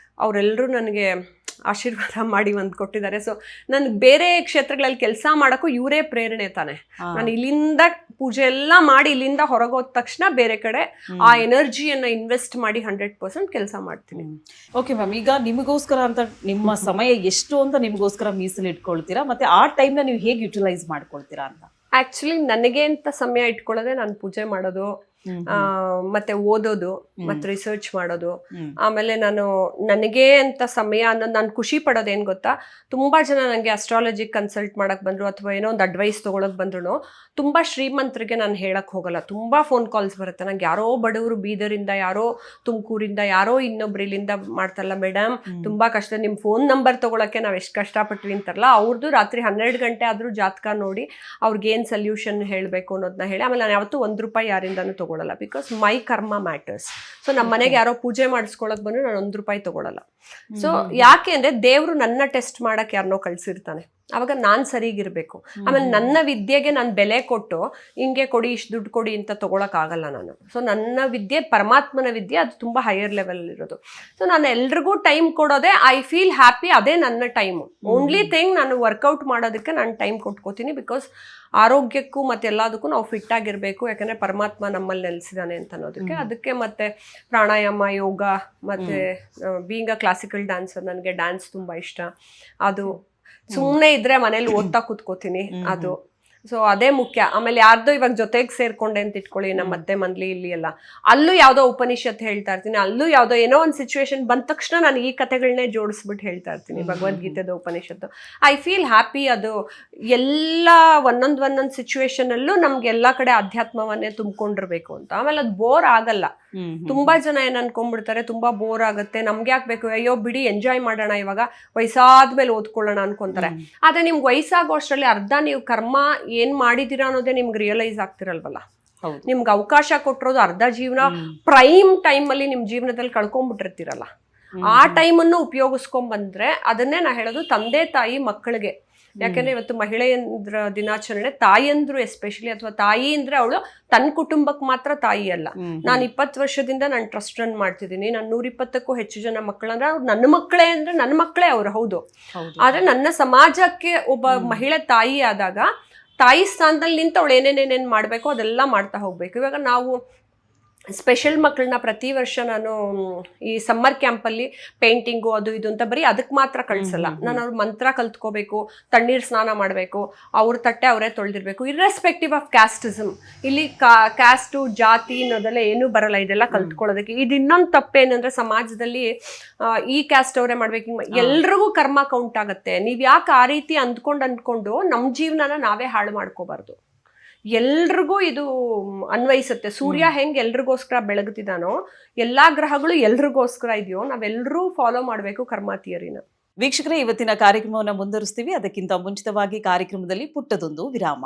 ಅವರೆಲ್ಲರೂ ನನಗೆ ಆಶೀರ್ವಾದ ಮಾಡಿ ಒಂದು ಕೊಟ್ಟಿದ್ದಾರೆ. ಸೊ ನನ್ಗೆ ಬೇರೆ ಕ್ಷೇತ್ರಗಳಲ್ಲಿ ಕೆಲಸ ಮಾಡೋಕ್ಕೂ ಇವರೇ ಪ್ರೇರಣೆ ತಾನೆ. ನಾನು ಇಲ್ಲಿಂದ ಪೂಜೆ ಎಲ್ಲ ಮಾಡಿ ಇಲ್ಲಿಂದ ಹೊರಗೋದ ತಕ್ಷಣ ಬೇರೆ ಕಡೆ ಆ ಎನರ್ಜಿಯನ್ನ ಇನ್ವೆಸ್ಟ್ ಮಾಡಿ 100% ಕೆಲಸ ಮಾಡ್ತೀನಿ. ಓಕೆ ಮ್ಯಾಮ್, ಈಗ ನಿಮಗೋಸ್ಕರ ಅಂತ ನಿಮ್ಮ ಸಮಯ ಎಷ್ಟು ಅಂತ ನಿಮಗೋಸ್ಕರ ಮೀಸಲು ಇಟ್ಕೊಳ್ತೀರಾ, ಮತ್ತೆ ಆ ಟೈಮ್ನ ನೀವು ಹೇಗೆ ಯುಟಿಲೈಸ್ ಮಾಡ್ಕೊಳ್ತೀರಾ ಅಂತ? ಆಕ್ಚುಲಿ ನನಗೆ ಅಂತ ಸಮಯ ಇಟ್ಕೊಳ್ಳೋದೆ ನಾನು ಪೂಜೆ ಮಾಡೋದು, ಮತ್ತೆ ಓದೋದು, ಮತ್ತೆ ರಿಸರ್ಚ್ ಮಾಡೋದು. ಆಮೇಲೆ ನಾನು ನನಗೆ ಅಂತ ಸಮಯ ಅನ್ನೋದು ನಾನು ಖುಷಿ ಪಡೋದು ಏನ್ ಗೊತ್ತಾ, ತುಂಬಾ ಜನ ನಂಗೆ ಅಸ್ಟ್ರಾಲಜಿ ಕನ್ಸಲ್ಟ್ ಮಾಡಕ್ ಬಂದ್ರು ಅಥವಾ ಏನೋ ಒಂದು ಅಡ್ವೈಸ್ ತಗೊಳಕ್ ಬಂದ್ರು ತುಂಬಾ ಶ್ರೀಮಂತರಿಗೆ ನಾನು ಹೇಳಕ್ ಹೋಗಲ್ಲ. ತುಂಬಾ ಫೋನ್ ಕಾಲ್ಸ್ ಬರುತ್ತೆ ನಂಗೆ, ಯಾರೋ ಬಡವರು ಬೀದರಿಂದ, ಯಾರೋ ತುಮಕೂರಿಂದ, ಯಾರೋ ಇನ್ನೊಬ್ರಿಲಿಂದ ಮಾಡ್ತಾರಲ್ಲ ಮೇಡಮ್ ತುಂಬಾ ಕಷ್ಟ, ನಿಮ್ ಫೋನ್ ನಂಬರ್ ತಗೊಳಕ್ಕೆ ನಾವ್ ಎಷ್ಟು ಕಷ್ಟಪಟ್ವಿ ಅಂತಾರಲ್ಲ, ಅವ್ರದ್ದು ರಾತ್ರಿ 12 ಗಂಟೆ ಆದ್ರೂ ಜಾತಕ ನೋಡಿ ಅವ್ರಿಗೇನ್ ಸೊಲ್ಯೂಷನ್ ಹೇಳ್ಬೇಕು ಅನ್ನೋದನ್ನ ಹೇಳಿ. ಆಮೇಲೆ ನಾನು ಯಾವತ್ತೂ ₹1 ಯಾರಿಂದಾನು ತಗೊಳಲ್ಲ, ಬಿಕಾಸ್ ಮೈ ಕರ್ಮ ಮ್ಯಾಟರ್ಸ್. ಸೊ ನಮ್ಮ ಮನೆಗೆ ಯಾರೋ ಪೂಜೆ ಮಾಡಿಸ್ಕೊಳಕ್ ಬಂದ್ರು ನಾನು ₹1 ತಗೊಳಲ್ಲ. ಸೊ ಯಾಕೆ ಅಂದ್ರೆ ದೇವ್ರು ನನ್ನ ಟೆಸ್ಟ್ ಮಾಡಕ್ ಯಾರನ್ನೋ ಕಳ್ಸಿರ್ತಾನೆ, ಅವಾಗ ನಾನ್ ಸರಿಗಿರ್ಬೇಕು. ಆಮೇಲೆ ನನ್ನ ವಿದ್ಯೆಗೆ ನಾನು ಬೆಲೆ ಕೊಟ್ಟು ಹಿಂಗೆ ಕೊಡಿ ಇಷ್ಟು ದುಡ್ಡು ಕೊಡಿ ಅಂತ ತಗೊಳಕ್ ಆಗಲ್ಲ ನಾನು. ಸೊ ನನ್ನ ವಿದ್ಯೆ ಪರಮಾತ್ಮನ ವಿದ್ಯೆ, ಅದು ತುಂಬಾ ಹೈಯರ್ ಲೆವೆಲ್ ಇರೋದು. ಸೊ ನಾನು ಎಲ್ರಿಗೂ ಟೈಮ್ ಕೊಡೋದೆ, ಐ ಫೀಲ್ ಹ್ಯಾಪಿ, ಅದೇ ನನ್ನ ಟೈಮು. ಓನ್ಲಿ ಥಿಂಗ್ ನಾನು ವರ್ಕೌಟ್ ಮಾಡೋದಕ್ಕೆ ನಾನು ಟೈಮ್ ಕೊಟ್ಕೋತೀನಿ, ಬಿಕಾಸ್ ಆರೋಗ್ಯಕ್ಕೂ ಮತ್ತೆ ಎಲ್ಲದಕ್ಕೂ ನಾವು ಫಿಟ್ ಆಗಿರ್ಬೇಕು. ಯಾಕಂದ್ರೆ ಪರಮಾತ್ಮ ನಮ್ಮಲ್ಲಿ ನೆಲೆಸಿದಾನೆ ಅಂತ ಅನ್ನೋದಕ್ಕೆ. ಅದಕ್ಕೆ ಮತ್ತೆ ಪ್ರಾಣಾಯಾಮ, ಯೋಗ, ಮತ್ತೆ ಬೀಯಿಂಗ್ ಅ ಕ್ಲಾಸಿಕಲ್ ಡ್ಯಾನ್ಸರ್, ನನಗೆ ಡ್ಯಾನ್ಸ್ ತುಂಬಾ ಇಷ್ಟ. ಅದು ಸುಮ್ಮನೆ ಇದ್ರೆ ಮನೇಲಿ ಓದ್ತಾ ಕೂತ್ಕೋತೀನಿ, ಅದು. ಸೊ ಅದೇ ಮುಖ್ಯ. ಆಮೇಲೆ ಯಾರ್ದೋ ಇವಾಗ ಜೊತೆಗೆ ಸೇರ್ಕೊಂಡೆ ಅಂತ ಇಟ್ಕೊಳ್ಳಿ, ನಮ್ಮ ಮತ್ತೆ ಮನ್ಲಿ ಇಲ್ಲಿ ಎಲ್ಲ, ಅಲ್ಲೂ ಯಾವ್ದೋ ಉಪನಿಷತ್ ಹೇಳ್ತಾ ಇರ್ತೀನಿ, ಅಲ್ಲೂ ಯಾವ್ದೋ ಏನೋ ಒಂದು ಸಿಚುವೇಶನ್ ಬಂದ ತಕ್ಷಣ ನಾನು ಈ ಕಥೆಗಳನ್ನೇ ಜೋಡಿಸ್ಬಿಟ್ಟು ಹೇಳ್ತಾ ಇರ್ತೀನಿ, ಭಗವದ್ಗೀತೆದ ಉಪನಿಷತ್ತು. I feel happy. ಅದು ಎಲ್ಲ ಒಂದೊಂದು ಸಿಚುವೇಶನ್ ಅಲ್ಲೂ ನಮ್ಗೆ ಎಲ್ಲಾ ಕಡೆ ಅಧ್ಯಾತ್ಮವನ್ನೇ ತುಂಬಿಕೊಂಡಿರ್ಬೇಕು ಅಂತ. ಆಮೇಲೆ ಅದು ಬೋರ್ ಆಗಲ್ಲ. ತುಂಬಾ ಜನ ಏನ್ ಅನ್ಕೊಂಡ್ಬಿಡ್ತಾರೆ, ತುಂಬಾ ಬೋರ್ ಆಗುತ್ತೆ, ನಮ್ಗೆ ಯಾಕೆ ಬೇಕು, ಅಯ್ಯೋ ಬಿಡಿ ಎಂಜಾಯ್ ಮಾಡೋಣ, ಇವಾಗ ವಯಸ್ಸಾದ್ಮೇಲೆ ಓದ್ಕೊಳ್ಳೋಣ ಅನ್ಕೊಂತಾರೆ. ಆದ್ರೆ ನಿಮ್ಗೆ ವಯಸ್ಸಾಗೋ ಅಷ್ಟರಲ್ಲಿ ಅರ್ಧ ನೀವು ಕರ್ಮ ಏನ್ ಮಾಡಿದೀರಾ ಅನ್ನೋದೇ ನಿಮ್ಗೆ ರಿಯಲೈಸ್ ಆಗ್ತಿರಲ್ವಲ್ಲ. ನಿಮ್ಗೆ ಅವಕಾಶ ಕೊಟ್ಟಿರೋದು ಅರ್ಧ ಜೀವನ ಪ್ರೈಮ್ ಟೈಮ್ ಅಲ್ಲಿ ನಿಮ್ ಜೀವನದಲ್ಲಿ ಕಳ್ಕೊಂಡ್ಬಿಟ್ಟಿರ್ತೀರಲ್ಲ, ಆ ಟೈಮನ್ನು ಉಪಯೋಗಿಸ್ಕೊಂಡ್ ಬಂದ್ರೆ, ಅದನ್ನೇ ನಾ ಹೇಳೋದು ತಂದೆ ತಾಯಿ ಮಕ್ಕಳಿಗೆ. ಯಾಕಂದ್ರೆ ಇವತ್ತು ಮಹಿಳೆಯಂದ್ರ ದಿನಾಚರಣೆ, ತಾಯಿಯಂದ್ರು ಎಸ್ಪೆಷಲಿ, ಅಥವಾ ತಾಯಿ ಅಂದ್ರೆ ಅವಳು ತನ್ನ ಕುಟುಂಬಕ್ಕೆ ಮಾತ್ರ ತಾಯಿ ಅಲ್ಲ. ನಾನು 20 ವರ್ಷದಿಂದ ನಾನು ಟ್ರಸ್ಟ್ ರನ್ ಮಾಡ್ತಿದ್ದೀನಿ. ನಾನು 120ಕ್ಕೂ ಹೆಚ್ಚು ಜನ ಮಕ್ಕಳಂದ್ರೆ ಅವ್ರು ನನ್ನ ಮಕ್ಕಳೇ, ಅಂದ್ರೆ ನನ್ನ ಮಕ್ಕಳೇ ಅವ್ರು, ಹೌದು. ಆದ್ರೆ ನನ್ನ ಸಮಾಜಕ್ಕೆ ಒಬ್ಬ ಮಹಿಳೆ ತಾಯಿ ಆದಾಗ, ತಾಯಿ ಸ್ಥಾನದಲ್ಲಿ ನಿಂತು ಅವಳು ಏನೇನೇನೇನ್ ಮಾಡ್ಬೇಕು ಅದೆಲ್ಲ ಮಾಡ್ತಾ ಹೋಗ್ಬೇಕು. ಇವಾಗ ನಾವು ಸ್ಪೆಷಲ್ ಮಕ್ಕಳನ್ನ ಪ್ರತಿ ವರ್ಷ ನಾನು ಈ ಸಮ್ಮರ್ ಕ್ಯಾಂಪಲ್ಲಿ ಪೇಂಟಿಂಗು ಅದು ಇದು ಅಂತ ಬರೀ ಅದಕ್ಕೆ ಮಾತ್ರ ಕಳ್ಸಲ್ಲ. ನಾನು ಅವ್ರ ಮಂತ್ರ ಕಲ್ತ್ಕೋಬೇಕು, ತಣ್ಣೀರ್ ಸ್ನಾನ ಮಾಡಬೇಕು, ಅವ್ರ ತಟ್ಟೆ ಅವರೇ ತೊಳೆದಿರ್ಬೇಕು, ಇರ್ರೆಸ್ಪೆಕ್ಟಿವ್ ಆಫ್ ಕ್ಯಾಸ್ಟಿಸಮ್. ಇಲ್ಲಿ ಕ್ಯಾಸ್ಟು, ಜಾತಿ ಅನ್ನೋದೆಲ್ಲ ಏನೂ ಬರಲ್ಲ, ಇದೆಲ್ಲ ಕಲ್ತ್ಕೊಳ್ಳೋದಕ್ಕೆ. ಇದು ಇನ್ನೊಂದು ತಪ್ಪೇನಂದ್ರೆ ಸಮಾಜದಲ್ಲಿ ಈ ಕ್ಯಾಸ್ಟ್ ಅವರೇ ಮಾಡ್ಬೇಕು, ಎಲ್ರಿಗೂ ಕರ್ಮ ಕೌಂಟ್ ಆಗುತ್ತೆ. ನೀವ್ ಯಾಕೆ ಆ ರೀತಿ ಅಂದ್ಕೊಂಡು ನಮ್ಮ ಜೀವನನ ನಾವೇ ಹಾಳು ಮಾಡ್ಕೋಬಾರ್ದು. ಎಲ್ರಿಗೂ ಇದು ಅನ್ವಯಿಸುತ್ತೆ. ಸೂರ್ಯ ಹೆಂಗ್ ಎಲ್ರಿಗೋಸ್ಕರ ಬೆಳಗ್ತಿದಾನೋ ಎಲ್ಲಾ ಗ್ರಹಗಳು ಎಲ್ರಿಗೋಸ್ಕರ ಇದೆಯೋ ನಾವೆಲ್ಲರೂ ಫಾಲೋ ಮಾಡಬೇಕು ಕರ್ಮ ಥಿಯರಿನ. ವೀಕ್ಷಕರೇ, ಇವತ್ತಿನ ಕಾರ್ಯಕ್ರಮವನ್ನು ಮುಂದುವರಿಸ್ತೀವಿ. ಅದಕ್ಕಿಂತ ಮುಂಚಿತವಾಗಿ ಕಾರ್ಯಕ್ರಮದಲ್ಲಿ ಪುಟ್ಟದೊಂದು ವಿರಾಮ.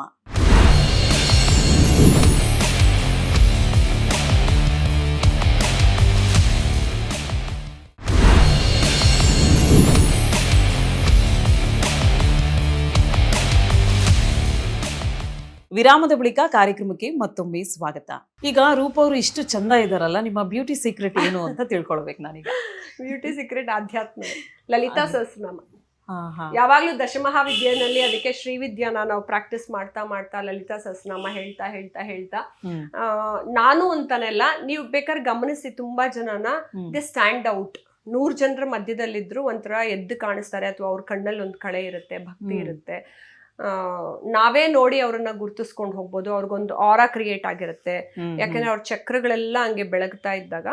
ವಿರಾಮದ ಬಳಿಕ ಕಾರ್ಯಕ್ರಮಕ್ಕೆ ಮತ್ತೊಮ್ಮೆ ಸ್ವಾಗತ. ಈಗ ರೂಪ ಅವರು ಇಷ್ಟು ಚಂದ ಇದಾರಲ್ಲ, ನಿಮ್ಮ ಬ್ಯೂಟಿ ಸೀಕ್ರೆಟ್ ಏನು ಅಂತ ತಿಳ್ಕೊಳ್ಬೇಕು ನಾನೀಗ. ಬ್ಯೂಟಿ ಸೀಕ್ರೆಟ್ ಆಧ್ಯಾತ್ಮ, ಲಲಿತಾ ಸಹಸ್ರನಾಮ. ಯಾವಾಗ್ಲೂ ದಶಮಹಾವಿದ್ಯೆನಲ್ಲಿ ಅದಕ್ಕೆ ಶ್ರೀವಿದ್ಯಾನ ನಾವು ಪ್ರಾಕ್ಟೀಸ್ ಮಾಡ್ತಾ ಮಾಡ್ತಾ ಲಲಿತಾ ಸಹಸ್ರನಾಮ ಹೇಳ್ತಾ ಹೇಳ್ತಾ ಹೇಳ್ತಾ ನಾನು ಅಂತಾನೆಲ್ಲ, ನೀವು ಬೇಕಾದ್ರೆ ಗಮನಿಸಿ ತುಂಬಾ ಜನನ ದೇ ಸ್ಟ್ಯಾಂಡ್ ಔಟ್. 100 ಜನರ ಮಧ್ಯದಲ್ಲಿದ್ರು ಒಂಥರ ಎದ್ದು ಕಾಣಿಸ್ತಾರೆ, ಅಥವಾ ಅವ್ರ ಕಣ್ಣಲ್ಲಿ ಒಂದು ಕಳೆ ಇರುತ್ತೆ, ಭಕ್ತಿ ಇರುತ್ತೆ. ನಾವೇ ನೋಡಿ ಅವ್ರನ್ನ ಗುರ್ತಿಸ್ಕೊಂಡು ಹೋಗ್ಬೋದು. ಅವ್ರಿಗೊಂದು ಆರಾ ಕ್ರಿಯೇಟ್ ಆಗಿರುತ್ತೆ. ಯಾಕಂದ್ರೆ ಅವ್ರ ಚಕ್ರಗಳೆಲ್ಲ ಹಂಗೆ ಬೆಳಗ್ತಾ ಇದ್ದಾಗ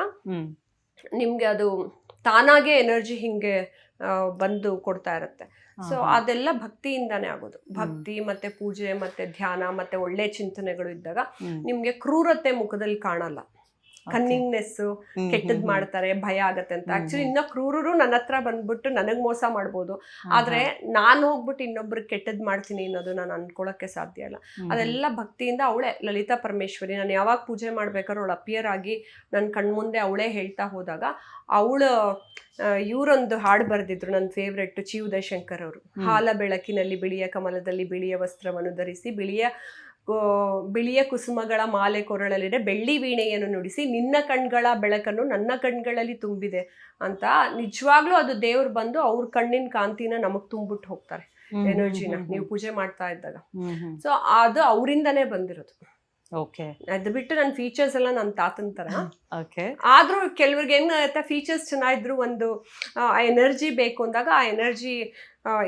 ನಿಮ್ಗೆ ಅದು ತಾನಾಗೆ ಎನರ್ಜಿ ಹಿಂಗೆ ಬಂದು ಕೊಡ್ತಾ ಇರುತ್ತೆ. ಸೊ ಅದೆಲ್ಲ ಭಕ್ತಿಯಿಂದಾನೇ ಆಗೋದು. ಭಕ್ತಿ ಮತ್ತೆ ಪೂಜೆ ಮತ್ತೆ ಧ್ಯಾನ ಮತ್ತೆ ಒಳ್ಳೆ ಚಿಂತನೆಗಳು ಇದ್ದಾಗ ನಿಮ್ಗೆ ಕ್ರೂರತೆ ಮುಖದಲ್ಲಿ ಕಾಣಲ್ಲ. ಕನ್ನಿಂಗ್ನೆಸ್, ಕೆಟ್ಟದ್ ಮಾಡ್ತಾರೆ, ಭಯ ಆಗತ್ತೆ ಅಂತ. ಆಕ್ಚುಲಿ ಇನ್ನ ಕ್ರೂರರು ನನ್ನ ಹತ್ರ ಬಂದ್ಬಿಟ್ಟು ನನಗ್ ಮೋಸ ಮಾಡ್ಬೋದು, ಆದ್ರೆ ನಾನು ಹೋಗ್ಬಿಟ್ಟು ಇನ್ನೊಬ್ರಿಗೆ ಕೆಟ್ಟದ್ ಮಾಡ್ತೀನಿ ಅನ್ನೋದು ನಾನು ಅನ್ಕೊಳಕ್ಕೆ ಸಾಧ್ಯ ಇಲ್ಲ. ಅದೆಲ್ಲ ಭಕ್ತಿಯಿಂದ ಅವಳೇ ಲಲಿತಾ ಪರಮೇಶ್ವರಿ. ನಾನು ಯಾವಾಗ ಪೂಜೆ ಮಾಡ್ಬೇಕಾದ್ರೆ ಅವಳು ಅಪಿಯರ್ ಆಗಿ ನನ್ನ ಕಣ್ಮುಂದೆ ಅವಳೇ ಹೇಳ್ತಾ ಹೋದಾಗ ಅವಳು ಇವರೊಂದು ಹಾಡು ಬರೆದಿದ್ರು, ನನ್ನ ಫೇವ್ರೆಟ್, ಚಿ ಉದಯಶಂಕರ್ ಅವರು. ಹಾಲ ಬೆಳಕಿನಲ್ಲಿ ಬಿಳಿಯ ಕಮಲದಲ್ಲಿ ಬಿಳಿಯ ವಸ್ತ್ರವನ್ನು ಧರಿಸಿ ಬಿಳಿಯ ಕುಸುಮಗಳ ಮಾಲೆ ಕೊರಳಲಿದೆ, ಬೆಳ್ಳಿ ವೀಣೆಯನ್ನು ನುಡಿಸಿ ನಿನ್ನ ಕಣ್ಗಳ ಬೆಳಕನ್ನು ನನ್ನ ಕಣ್ಗಳಲ್ಲಿ ತುಂಬಿದೆ ಅಂತ. ನಿಜವಾಗ್ಲೂ ಅದು ದೇವ್ರು ಬಂದು ಅವ್ರ ಕಣ್ಣಿನ ಕಾಂತಿನ ನಮಗ್ ತುಂಬಿಟ್ಟು ಹೋಗ್ತಾರೆ, ಎನರ್ಜಿನ, ನೀವು ಪೂಜೆ ಮಾಡ್ತಾ ಇದ್ದಾಗ. ಸೊ ಅದು ಅವರಿಂದನೇ ಬಂದಿರೋದು. ಅದು ಬಿಟ್ಟು ನನ್ನ ಫೀಚರ್ಸ್ ಎಲ್ಲ ನನ್ನ ತಾತನ ತರ. ಆದ್ರೂ ಕೆಲವ್ರಿಗೆ ಏನಾಗುತ್ತೆ, ಫೀಚರ್ಸ್ ಚೆನ್ನಾಗಿದ್ರು ಒಂದು ಎನರ್ಜಿ ಬೇಕು ಅಂದಾಗ ಆ ಎನರ್ಜಿ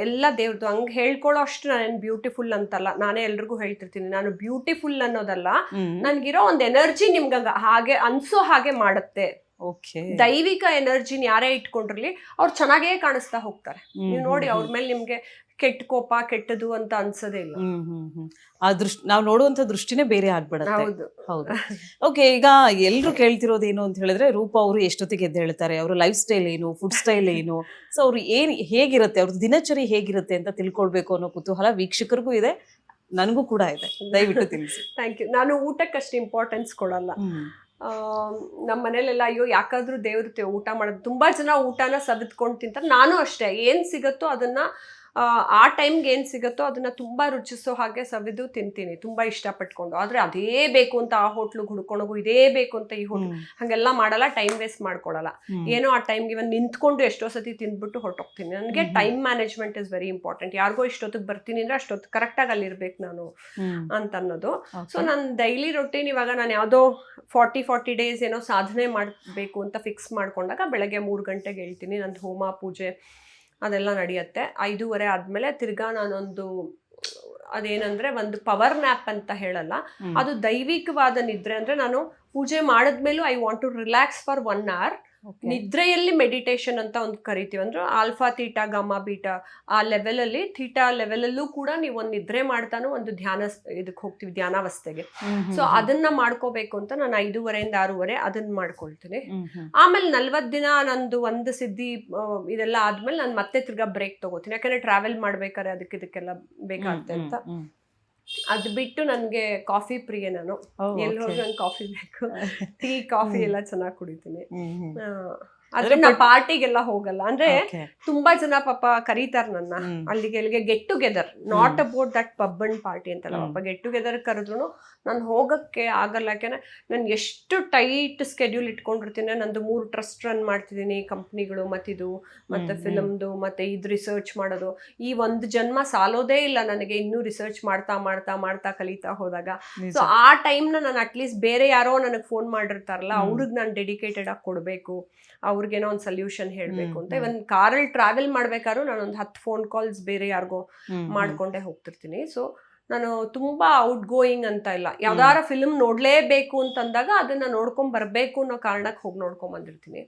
ಎಲ್ಲ ದೇವ್ರದ್ದು. ಹಂಗೆ ಹೇಳ್ಕೊಳ್ಳೋ ಅಷ್ಟು ನಾನೇನು ಬ್ಯೂಟಿಫುಲ್ ಅಂತಲ್ಲ. ನಾನೇ ಎಲ್ರಿಗೂ ಹೇಳ್ತಿರ್ತೀನಿ, ನಾನು ಬ್ಯೂಟಿಫುಲ್ ಅನ್ನೋದಲ್ಲ, ನನ್ಗಿರೋ ಒಂದು ಎನರ್ಜಿ ನಿಮ್ಗ ಹಾಗೆ ಅನ್ಸೋ ಹಾಗೆ ಮಾಡುತ್ತೆ. ದೈವಿಕ ಎನರ್ಜಿನ ಯಾರೇ ಇಟ್ಕೊಂಡಿರ್ಲಿ ಅವ್ರು ಚೆನ್ನಾಗೇ ಕಾಣಿಸ್ತಾ ಹೋಗ್ತಾರೆ. ನೀವು ನೋಡಿ, ಅವ್ರ ಮೇಲೆ ನಿಮ್ಗೆ ಕೆಟ್ಟ ಕೋಪ, ಕೆಟ್ಟದು ಅಂತ ಅನ್ಸೋದೇ ಇಲ್ಲ. ನಾವು ನೋಡುವಂತ ದೃಷ್ಟಿನೇ ಬೇರೆ ಆಗ್ಬಿಡುತ್ತೆ. ಹೌದು ಹೌದು. ಓಕೆ, ಈಗ ಎಲ್ರು ಕೇಳ್ತಿರೋದೇನು ಅಂತ ಹೇಳಿದ್ರೆ, ರೂಪ ಅವರು ಎಷ್ಟೊತ್ತಿಗೆ ಎದ್ದು ಹೇಳ್ತಾರೆ, ಅವ್ರ ಲೈಫ್ ಸ್ಟೈಲ್ ಏನು, ಫುಡ್ ಸ್ಟೈಲ್ ಏನು, ಸೊ ಅವ್ರು ಹೇಗಿರುತ್ತೆ, ಅವ್ರದ್ದು ದಿನಚರಿ ಹೇಗಿರುತ್ತೆ ಅಂತ ತಿಳ್ಕೊಳ್ಬೇಕು ಅನ್ನೋ ಕುತೂಹಲ ವೀಕ್ಷಕರಿಗೂ ಇದೆ, ನನಗೂ ಕೂಡ ಇದೆ. ದಯವಿಟ್ಟು ತಿಳಿಸಿ. Thank you. ನಾನು ಊಟಕ್ಕಷ್ಟು ಇಂಪಾರ್ಟೆನ್ಸ್ ಕೊಡಲ್ಲ. ನಮ್ಮ ಮನೇಲೆಲ್ಲ ಅಯ್ಯೋ ಯಾಕಾದ್ರೂ ದೇವ್ರ ಊಟ ಮಾಡೋದು, ತುಂಬಾ ಜನ ಊಟನ ಸವಿದ್ಕೊಂಡು ತಿಂತಾರೆ. ನಾನು ಅಷ್ಟೇ, ಏನ್ ಸಿಗತ್ತೋ ಅದನ್ನ ಆ ಟೈಮ್ಗೆ ಏನು ಸಿಗುತ್ತೋ ಅದನ್ನ ತುಂಬಾ ರುಚಿಸೋ ಹಾಗೆ ಸವಿದು ತಿಂತೀನಿ, ತುಂಬಾ ಇಷ್ಟಪಟ್ಕೊಂಡು. ಆದ್ರೆ ಅದೇ ಬೇಕು ಅಂತ ಆ ಹೋಟ್ಲಿಗೆ ಹುಡ್ಕೊಂಡೋಗು, ಇದೇ ಬೇಕು ಅಂತ ಈ ಹೋಟ್ಲು, ಹಾಗೆಲ್ಲ ಮಾಡಲ್ಲ. ಟೈಮ್ ವೇಸ್ಟ್ ಮಾಡ್ಕೊಳಲ್ಲ. ಏನೋ ಆ ಟೈಮ್ಗೆ ಇವನ್ ನಿಂತ್ಕೊಂಡು ಎಷ್ಟೋ ಸತಿ ತಿಂದ್ಬಿಟ್ಟು ಹೊರಟೋಗ್ತೀನಿ. ನನಗೆ time management is very important. ಯಾರಿಗೋ ಇಷ್ಟೊತ್ತಿಗೆ ಬರ್ತೀನಿ ಅಂದ್ರೆ ಅಷ್ಟೊತ್ತು ಕರೆಕ್ಟಾಗಿ ಅಲ್ಲಿ ಇರ್ಬೇಕು ನಾನು ಅಂತ ಅನ್ನೋದು. ಸೊ ನನ್ನ ಡೈಲಿ ರೊಟೀನ್ ಇವಾಗ ನಾನು ಯಾವುದೋ 40 ಡೇಸ್ ಏನೋ ಸಾಧನೆ ಮಾಡಬೇಕು ಅಂತ ಫಿಕ್ಸ್ ಮಾಡ್ಕೊಂಡಾಗ ಬೆಳಗ್ಗೆ 3 ಗಂಟೆಗೆ ಹೇಳ್ತೀನಿ. ನಂದು ಹೋಮ ಪೂಜೆ ಅದೆಲ್ಲ ನಡೆಯುತ್ತೆ. 5:15 ಆದ್ಮೇಲೆ ತಿರ್ಗಾ ನಾನೊಂದು, ಅದೇನಂದ್ರೆ ಒಂದು ಪವರ್ ನ್ಯಾಪ್ ಅಂತ ಹೇಳಲ್ಲ, ಅದು ದೈವಿಕವಾದ ನಿದ್ರೆ. ಅಂದ್ರೆ ನಾನು ಪೂಜೆ ಮಾಡಿದ್ಮೇಲೂ I want to relax for 1 hour. ನಿದ್ರೆಯಲ್ಲಿ ಮೆಡಿಟೇಷನ್ ಅಂತ ಒಂದು ಕರಿತೀವಿ. ಅಂದ್ರೆ ಆಲ್ಫಾ ಥೀಟಾ ಗಾಮಾ ಬೀಟಾ ಆ ಲೆವೆಲಲ್ಲಿ, ಥೀಟಾ ಲೆವೆಲಲ್ಲೂ ಕೂಡ ನೀವು ಒಂದು ನಿದ್ರೆ ಮಾಡ್ತಾನು ಒಂದು ಧ್ಯಾನ ಇದಕ್ಕೆ ಹೋಗ್ತೀವಿ, ಧ್ಯಾನಾವಸ್ಥೆಗೆ. ಸೊ ಅದನ್ನ ಮಾಡ್ಕೋಬೇಕು ಅಂತ ನಾನು 5:15 ಇಂದ 6:30 ಅದನ್ನ ಮಾಡ್ಕೊಳ್ತೀನಿ. ಆಮೇಲೆ 40 ದಿನ ನಂದು ಒಂದು ಸಿದ್ಧಿ ಇದೆಲ್ಲ ಆದ್ಮೇಲೆ ನಾನು ಮತ್ತೆ ತಿರ್ಗಾ ಬ್ರೇಕ್ ತಗೋತೀನಿ. ಯಾಕಂದ್ರೆ ಟ್ರಾವೆಲ್ ಮಾಡ್ಬೇಕಾದ್ರೆ ಇದಕ್ಕೆಲ್ಲ ಬೇಕಾಗುತ್ತೆ ಅಂತ. ಅದು ಬಿಟ್ಟು ನನ್ಗೆ ಕಾಫಿ ಪ್ರಿಯ. ನಾನು ಎಲ್ಲಿ ಹೋಗಿ ನಂಗೆ ಕಾಫಿ ಬೇಕು, ಟೀ ಕಾಫಿ ಎಲ್ಲ ಚೆನ್ನಾಗಿ ಕುಡಿತೀನಿ. ಆದ್ರೆ ನಾ ಪಾರ್ಟಿಗೆಲ್ಲ ಹೋಗಲ್ಲ. ಅಂದ್ರೆ ತುಂಬಾ ಜನ ಪಾಪ ಕರೀತಾರ ನನ್ನ ಅಲ್ಲಿಗೆ get together, not about that pub and party ಅಂತಲ್ಲ, ಪಾಪ ಗೆಟ್ ಟುಗೆದರ್ ಕರೆದ್ರು ನಾನು ಹೋಗಕ್ಕೆ ಆಗಲ್ಲ. ಯಾಕೆಂದ್ರೆ ನಾನು ಎಷ್ಟು ಟೈಟ್ ಸ್ಕೆಡ್ಯೂಲ್ ಇಟ್ಕೊಂಡಿರ್ತೀನಿ. ನಂದು 3 ಟ್ರಸ್ಟ್ ರನ್ ಮಾಡ್ತಿದ್ದೀನಿ, ಕಂಪ್ನಿಗಳು, ಮತ್ತಿದು ಮತ್ತೆ ಫಿಲಮ್ದು ಮತ್ತೆ ಇದು ರಿಸರ್ಚ್ ಮಾಡೋದು. ಈ ಒಂದು ಜನ್ಮ ಸಾಲೋದೇ ಇಲ್ಲ ನನಗೆ, ಇನ್ನೂ ರಿಸರ್ಚ್ ಮಾಡ್ತಾ ಮಾಡ್ತಾ ಮಾಡ್ತಾ ಕಲಿತಾ ಹೋದಾಗ. ಸೊ ಆ ಟೈಮ್ನ ನಾನು ಅಟ್ಲೀಸ್ಟ್ ಬೇರೆ ಯಾರೋ ನನಗೆ ಫೋನ್ ಮಾಡಿರ್ತಾರಲ್ಲ ಅವ್ರಿಗೆ ನಾನು ಡೆಡಿಕೇಟೆಡ್ ಆಗಿ ಕೊಡಬೇಕು, ಅವ್ರಿಗೇನೋ ಒಂದು ಸೊಲ್ಯೂಷನ್ ಹೇಳಬೇಕು ಅಂತ. ಇವನ್ ಕಾರಲ್ಲಿ ಟ್ರಾವೆಲ್ ಮಾಡ್ಬೇಕಾದ್ರೂ ನಾನೊಂದು 10 ಫೋನ್ ಕಾಲ್ಸ್ ಬೇರೆ ಯಾರಿಗೋ ಮಾಡ್ಕೊಂಡೇ ಹೋಗ್ತಿರ್ತೀನಿ. ಸೊ ನಾನು ತುಂಬಾ ಔಟ್ ಗೋಯಿಂಗ್ ಅಂತ ಇಲ್ಲ. ಯಾವ್ದಾರ ಫಿಲ್ಮ್ ನೋಡ್ಲೇಬೇಕು ಅಂತಂದಾಗ ಅದನ್ನ ನೋಡ್ಕೊಂಡ್ ಬರ್ಬೇಕು ಅನ್ನೋ ಕಾರಣಕ್ಕೆ ಹೋಗಿ ನೋಡ್ಕೊಂಡ್ ಬಂದಿರ್ತೀನಿ.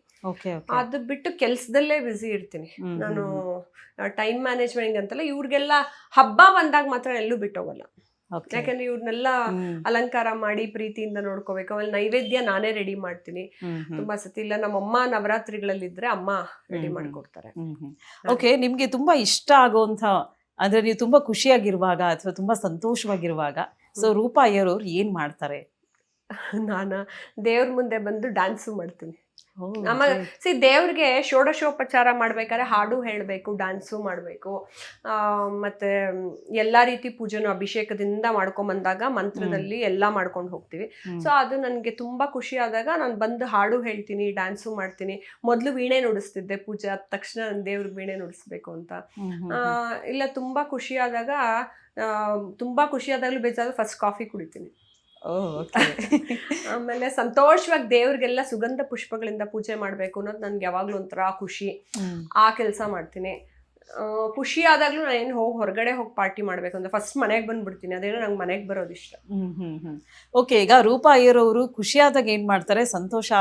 ಅದು ಬಿಟ್ಟು ಕೆಲ್ಸದಲ್ಲೇ ಬ್ಯುಸಿ ಇರ್ತೀನಿ ನಾನು. ಟೈಮ್ ಮ್ಯಾನೇಜ್ಮೆಂಟ್ ಅಂತಲ್ಲ, ಇವ್ರಿಗೆಲ್ಲ ಹಬ್ಬ ಬಂದಾಗ ಮಾತ್ರ ಎಲ್ಲೂ ಬಿಟ್ಟೋಗಲ್ಲ. Okay. ಯಾಕಂದ್ರೆ ಇವ್ರನ್ನೆಲ್ಲ ಅಲಂಕಾರ ಮಾಡಿ ಪ್ರೀತಿಯಿಂದ ನೋಡ್ಕೋಬೇಕು. ಆಮೇಲೆ ನೈವೇದ್ಯ ನಾನೇ ರೆಡಿ ಮಾಡ್ತೀನಿ ತುಂಬಾ ಸತಿ. ಇಲ್ಲ ನಮ್ಮಮ್ಮ ನವರಾತ್ರಿಗಳಲ್ಲಿ ಇದ್ರೆ ಅಮ್ಮ ರೆಡಿ ಮಾಡ್ಕೊಡ್ತಾರೆ. ಓಕೆ, ನಿಮ್ಗೆ ತುಂಬಾ ಇಷ್ಟ ಆಗುವಂತ ಅಂದ್ರೆ ನೀವು ತುಂಬಾ ಖುಷಿಯಾಗಿರುವಾಗ ಅಥವಾ ತುಂಬಾ ಸಂತೋಷವಾಗಿರುವಾಗ ಸೊ ರೂಪಾ ಅಯ್ಯರ್ ಏನ್ ಮಾಡ್ತಾರೆ? ನಾನು ದೇವ್ರ ಮುಂದೆ ಬಂದು ಡ್ಯಾನ್ಸು ಮಾಡ್ತೀನಿ. ಆಮೇಲೆ ದೇವ್ರಿಗೆ ಷೋಡಶೋಪಚಾರ ಮಾಡ್ಬೇಕಾದ್ರೆ ಹಾಡು ಹೇಳಬೇಕು, ಡ್ಯಾನ್ಸು ಮಾಡಬೇಕು, ಮತ್ತೆ ಎಲ್ಲಾ ರೀತಿ ಪೂಜೆನೂ ಅಭಿಷೇಕದಿಂದ ಮಾಡ್ಕೊಂಬಂದಾಗ ಮಂತ್ರದಲ್ಲಿ ಎಲ್ಲಾ ಮಾಡ್ಕೊಂಡು ಹೋಗ್ತೀವಿ. ಸೊ ಅದು ನನಗೆ ತುಂಬಾ ಖುಷಿ ಆದಾಗ ನಾನು ಬಂದು ಹಾಡು ಹೇಳ್ತೀನಿ, ಡ್ಯಾನ್ಸು ಮಾಡ್ತೀನಿ. ಮೊದಲು ವೀಣೆ ನುಡಿಸ್ತಿದ್ದೆ, ಪೂಜೆ ಆದ ತಕ್ಷಣ ನಾನು ದೇವ್ರಿಗೆ ವೀಣೆ ನುಡಿಸ್ಬೇಕು ಅಂತ. ಇಲ್ಲ ತುಂಬಾ ಖುಷಿ ಆದಾಗಲೂ ಬೇಜಾರು ಫಸ್ಟ್ ಕಾಫಿ ಕುಡಿತೀನಿ. ಆಮೇಲೆ ಸಂತೋಷವಾಗಿ ದೇವ್ರಿಗೆಲ್ಲ ಸುಗಂಧ ಪುಷ್ಪಗಳಿಂದ ಪೂಜೆ ಮಾಡ್ಬೇಕು ಅನ್ನೋದು ನನ್ಗೆ ಯಾವಾಗ್ಲೂ ಒಂಥರ ಖುಷಿ. ಆ ಕೆಲಸ ಮಾಡ್ತೀನಿ. ಖುಷಿ ಆದಾಗ್ಲೂ ನಾನು ಏನು ಹೊರಗಡೆ ಹೋಗಿ ಪಾರ್ಟಿ ಮಾಡ್ಬೇಕು ಅಂತ ಫಸ್ಟ್ ಮನೆಗೆ ಬಂದ್ಬಿಡ್ತೀನಿ. ಅದೇನೋ ನಂಗೆ ಮನೆಗೆ ಬರೋದು ಇಷ್ಟ. ಓಕೆ, ಈಗ ರೂಪಾ ಅಯ್ಯರ್ ಅವರು ಖುಷಿ ಆದಾಗ ಏನ್ ಮಾಡ್ತಾರೆ, ಸಂತೋಷ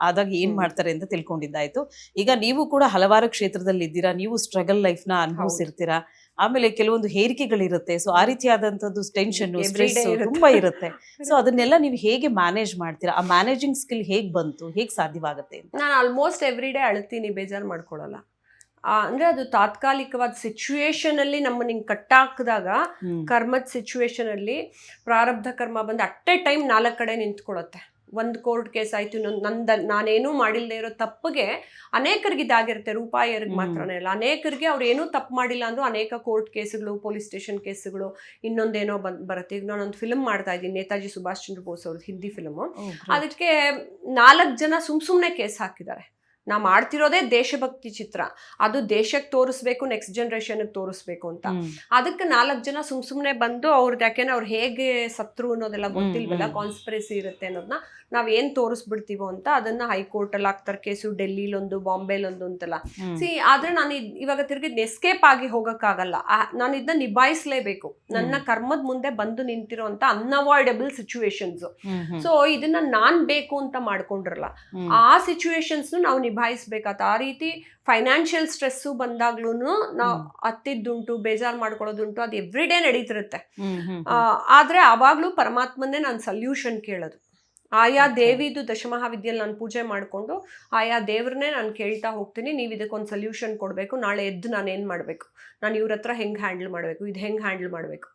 ಆದಾಗ ಏನ್ ಮಾಡ್ತಾರೆ ಅಂತ ತಿಳ್ಕೊಂಡಿದ್ದಾಯ್ತು. ಈಗ ನೀವು ಕೂಡ ಹಲವಾರು ಕ್ಷೇತ್ರದಲ್ಲಿ ಇದ್ದೀರಾ, ನೀವು ಸ್ಟ್ರಗಲ್ ಲೈಫ್ ನ ಅನುಭವಿಸಿರ್ತೀರಾ. ಆಮೇಲೆ ಕೆಲವೊಂದು ಹೇರಿಕೆಗಳಿರುತ್ತೆ. ಸೊ ಆ ರೀತಿಯಾದಂತದ್ದು ಟೆನ್ಷನ್, ಸ್ಟ್ರೆಸ್ ತುಂಬಾ ಇರುತ್ತೆ. ಸೊ ಅದನ್ನೆಲ್ಲ ನೀವು ಹೇಗೆ ಮ್ಯಾನೇಜ್ ಮಾಡ್ತೀರಾ? ಆ ಮ್ಯಾನೇಜಿಂಗ್ ಸ್ಕಿಲ್ ಹೇಗ್ ಬಂತು, ಹೇಗ್ ಸಾಧ್ಯವಾಗುತ್ತೆ? ನಾನು ಆಲ್ಮೋಸ್ಟ್ ಎವ್ರಿ ಡೇ ಅಳ್ತೀನಿ, ಬೇಜಾರು ಮಾಡ್ಕೊಳ್ಳಲ್ಲ. ಅಂದ್ರೆ ಅದು ತಾತ್ಕಾಲಿಕವಾದ ಸಿಚುವೇಶನ್ ಅಲ್ಲಿ ನಮ್ಮನ್ನ ಹಿಂಗ್ ಕಟ್ಟಾಕಿದಾಗ, ಕರ್ಮದ ಸಿಚುವೇಶನ್ ಅಲ್ಲಿ ಪ್ರಾರಬ್ಧ ಕರ್ಮ ಬಂದು ಅಟ್ ಎ ಟೈಮ್ 4 ಕಡೆ ನಿಂತ್ಕೊಳ್ಳುತ್ತೆ. ಒಂದು ಕೋರ್ಟ್ ಕೇಸ್ ಆಯ್ತು, ನಾನೇನೂ ಮಾಡಿಲ್ಲದೆ ಇರೋ ತಪ್ಪಿಗೆ ಅನೇಕರಿಗೆ ಇದಾಗಿರುತ್ತೆ. ರೂಪಾ ಅಯ್ಯರ್ಗೆ ಮಾತ್ರನೇ ಅಲ್ಲ, ಅನೇಕರಿಗೆ ಅವ್ರು ಏನೂ ತಪ್ಪು ಮಾಡಿಲ್ಲ ಅಂದ್ರೂ ಅನೇಕ ಕೋರ್ಟ್ ಕೇಸುಗಳು, ಪೊಲೀಸ್ ಸ್ಟೇಷನ್ ಕೇಸುಗಳು, ಇನ್ನೊಂದೇನೋ ಬರುತ್ತೆ. ಈಗ ನಾನೊಂದು ಫಿಲ್ಮ್ ಮಾಡ್ತಾ ಇದ್ದೀನಿ, ನೇತಾಜಿ ಸುಭಾಷ್ ಚಂದ್ರ ಬೋಸ್ ಅವ್ರದ್ದು ಹಿಂದಿ ಫಿಲ್ಮು. ಅದಕ್ಕೆ 4 ಜನ ಸುಮ್ನೆ ಕೇಸ್ ಹಾಕಿದ್ದಾರೆ. ನಾ ಮಾಡ್ತಿರೋದೇ ದೇಶಭಕ್ತಿ ಚಿತ್ರ, ಅದು ದೇಶಕ್ಕೆ ತೋರಿಸ್ಬೇಕು, ನೆಕ್ಸ್ಟ್ ಜನರೇಷನ್ಗೆ ತೋರಿಸ್ಬೇಕು ಅಂತ. ಅದಕ್ಕೆ 4 ಜನ ಸುಮ್ನೆ ಬಂದು ಅವ್ರದ್ದು, ಯಾಕೆಂದ್ರೆ ಅವ್ರು ಹೇಗೆ ಸತ್ರು ಅನ್ನೋದೆಲ್ಲ ಗೊತ್ತಿಲ್ವಲ್ಲ, ಕಾನ್ಸ್ಪಿರಸಿ ಇರುತ್ತೆ ಅನ್ನೋದನ್ನ ನಾವೇನ್ ತೋರಿಸ್ಬಿಡ್ತೀವೋ ಅಂತ ಅದನ್ನ ಹೈಕೋರ್ಟಲ್ಲಿ ಹಾಕ್ತಾರೆ ಕೇಸು, ಡೆಲ್ಲಿಲೊಂದು, ಬಾಂಬೆಲೊಂದು ಅಂತೆಲ್ಲ. ಆದ್ರೆ ನಾನು ಇವಾಗ ತಿರ್ಗಿ ಎಸ್ಕೇಪ್ ಆಗಿ ಹೋಗಕ್ಕಾಗಲ್ಲ. ನಾನು ಇದನ್ನ ನಿಭಾಯಿಸ್ಲೇಬೇಕು. ನನ್ನ ಕರ್ಮದ ಮುಂದೆ ಬಂದು ನಿಂತಿರೋ ಅಂತ ಅನ್ಅವಾಯ್ಡಬಲ್ ಸಿಚುವೇಶನ್ಸ್. ಸೊ ಇದನ್ನ ನಾನ್ ಬೇಕು ಅಂತ ಮಾಡ್ಕೊಂಡಿರಲ್ಲ, ಆ ಸಿಚುವೇಶನ್ಸ್ ನಾವು ನಿಭಾಯಿಸ್ಬೇಕಾತ. ಆ ರೀತಿ ಫೈನಾನ್ಷಿಯಲ್ ಸ್ಟ್ರೆಸ್ಸು ಬಂದಾಗ್ಲೂ ನಾವು ಹತ್ತಿದ್ದುಂಟು, ಬೇಜಾರು ಮಾಡ್ಕೊಳ್ಳೋದುಂಟು, ಅದು ಎವ್ರಿ ಡೇ ನಡೀತಿರುತ್ತೆ. ಆದ್ರೆ ಅವಾಗ್ಲೂ ಪರಮಾತ್ಮನ್ನೇ ನಾನು ಸಲ್ಯೂಷನ್ ಕೇಳೋದು. ಆಯಾ ದೇವಿದು ದಶಮಹಾವಿದ್ಯಲ್ಲಿ ನಾನು ಪೂಜೆ ಮಾಡಿಕೊಂಡು ಆಯಾ ದೇವ್ರನ್ನೇ ನಾನು ಕೇಳ್ತಾ ಹೋಗ್ತೀನಿ, ನೀವು ಇದಕ್ಕೊಂದು ಸಲ್ಯೂಷನ್ ಕೊಡಬೇಕು. ನಾಳೆ ಎದ್ದು ನಾನು ಏನು ಮಾಡಬೇಕು, ನಾನು ಇವ್ರ ಹತ್ರ ಹೆಂಗೆ ಹ್ಯಾಂಡಲ್ ಮಾಡಬೇಕು, ಇದು ಹೆಂಗೆ ಹ್ಯಾಂಡಲ್ ಮಾಡಬೇಕು.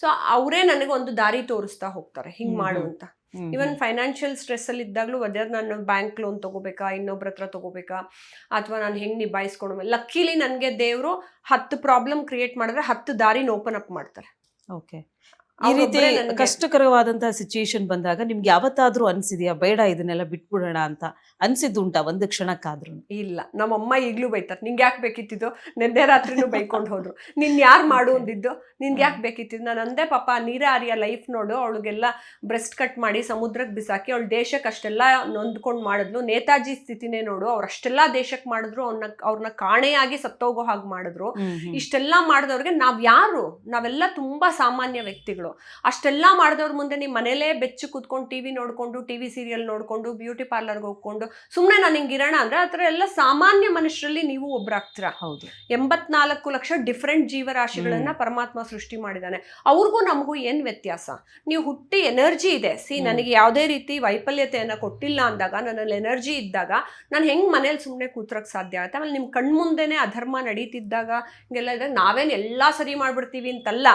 ಸೊ ಅವರೇ ನನಗೆ ಒಂದು ದಾರಿ ತೋರಿಸ್ತಾ ಹೋಗ್ತಾರೆ, ಹಿಂಗೆ ಮಾಡು ಅಂತ. ಇವನ್ ಫೈನಾನ್ಷಿಯಲ್ ಸ್ಟ್ರೆಸ್ ಅಲ್ಲಿ ಇದ್ದಾಗಲೂ ವೆದರ್ ನಾನು ಬ್ಯಾಂಕ್ ಲೋನ್ ತಗೋಬೇಕಾ, ಇನ್ನೊಬ್ರ ಹತ್ರ ತಗೋಬೇಕಾ, ಅಥವಾ ನಾನು ಹೆಂಗೆ ನಿಭಾಯಿಸ್ಕೊಂಡು, ಲಕ್ಕಿಲಿ ನನಗೆ ದೇವರು 10 ಪ್ರಾಬ್ಲಮ್ ಕ್ರಿಯೇಟ್ ಮಾಡಿದ್ರೆ 10 ದಾರಿನ ಓಪನ್ ಅಪ್ ಮಾಡ್ತಾರೆ. ಓಕೆ, ಈ ರೀತಿ ಕಷ್ಟಕರವಾದಂತಹ ಸಿಚುಯೇಷನ್ ಬಂದಾಗ ನಿಮ್ಗೆ ಯಾವತ್ತಾದ್ರೂ ಅನ್ಸಿದ್ಯಾ ಬೇಡ ಇದನ್ನೆಲ್ಲ ಬಿಟ್ಬಿಡೋಣ ಅಂತ ಅನ್ಸಿದ್ದುಂಟಾ ಒಂದು ಕ್ಷಣಕ್ಕಾದ್ರೂ? ಇಲ್ಲ, ನಮ್ಮಮ್ಮ ಈಗ್ಲೂ ಬೈತಾರೆ, ನಿಂಗೆ ಯಾಕೆ ಬೇಕಿತ್ತಿದ್ದು, ನೆನ್ನೆ ರಾತ್ರಿನೂ ಬೈಕೊಂಡು ಹೋದ್ರು, ನಿನ್ ಯಾರು ಮಾಡು ಅಂದಿದ್ದು, ನಿನ್ಗೆ ಯಾಕೆ ಬೇಕಿತ್ತಿದ್ದು. ನಾನು ಅಂದೆ, ಪಾಪ ನೀರಾರಿಯ ಲೈಫ್ ನೋಡು, ಅವಳಿಗೆಲ್ಲ ಬ್ರೆಸ್ಟ್ ಕಟ್ ಮಾಡಿ ಸಮುದ್ರಕ್ಕೆ ಬಿಸಾಕಿ ಅವಳು ದೇಶಕ್ಕೆ ಅಷ್ಟೆಲ್ಲ ನೊಂದ್ಕೊಂಡು ಮಾಡಿದ್ಲು. ನೇತಾಜಿ ಸ್ಥಿತಿನೇ ನೋಡು, ಅವ್ರು ಅಷ್ಟೆಲ್ಲ ದೇಶಕ್ಕೆ ಮಾಡಿದ್ರು, ಅವ್ರನ್ನ ಕಾಣೆಯಾಗಿ ಸತ್ತೋಗೋ ಹಾಗೆ ಮಾಡಿದ್ರು. ಇಷ್ಟೆಲ್ಲ ಮಾಡಿದವ್ರಿಗೆ ನಾವೆಲ್ಲ ತುಂಬಾ ಸಾಮಾನ್ಯ ವ್ಯಕ್ತಿಗಳು. ಅಷ್ಟೆಲ್ಲ ಮಾಡಿದವ್ರ ಮುಂದೆ ನಿಮ್ಮ ಮನೇಲೇ ಬೆಚ್ಚು ಕೂತ್ಕೊಂಡು ಟಿವಿ ನೋಡ್ಕೊಂಡು, ಟಿವಿ ಸೀರಿಯಲ್ ನೋಡ್ಕೊಂಡು, ಬ್ಯೂಟಿ ಪಾರ್ಲರ್ಗೆ ಹೋಗ್ಕೊಂಡು ಸುಮ್ಮನೆ ನಾನು ಹಿಂಗಿರೋಣ ಅಂದ್ರೆ ಆ ಥರ ಎಲ್ಲ ಸಾಮಾನ್ಯ ಮನುಷ್ಯರಲ್ಲಿ ನೀವು ಒಬ್ರಾಗ್ತೀರಾ. ಹೌದು, 84 ಲಕ್ಷ ಡಿಫ್ರೆಂಟ್ ಜೀವರಾಶಿಗಳನ್ನ ಪರಮಾತ್ಮ ಸೃಷ್ಟಿ ಮಾಡಿದ್ದಾನೆ. ಅವ್ರಿಗೂ ನಮಗೂ ಏನ್ ವ್ಯತ್ಯಾಸ? ನೀವು ಹುಟ್ಟಿ ಎನರ್ಜಿ ಇದೆ. ನನಗೆ ಯಾವುದೇ ರೀತಿ ವೈಫಲ್ಯತೆಯನ್ನ ಕೊಟ್ಟಿಲ್ಲ ಅಂದಾಗ, ನನ್ನಲ್ಲಿ ಎನರ್ಜಿ ಇದ್ದಾಗ ನಾನು ಹೆಂಗ್ ಮನೇಲಿ ಸುಮ್ಮನೆ ಕೂತ್ರಕ್ ಸಾಧ್ಯ ಆಗುತ್ತೆ? ಆಮೇಲೆ ನಿಮ್ ಕಣ್ಮುಂದೆನೆ ಅಧರ್ಮ ನಡೀತಿದ್ದಾಗ, ಹಿಂಗೆಲ್ಲ ಇದ್ದಾಗ ನಾವೇನ್ ಎಲ್ಲಾ ಸರಿ ಮಾಡ್ಬಿಡ್ತೀವಿ ಅಂತಲ್ಲ.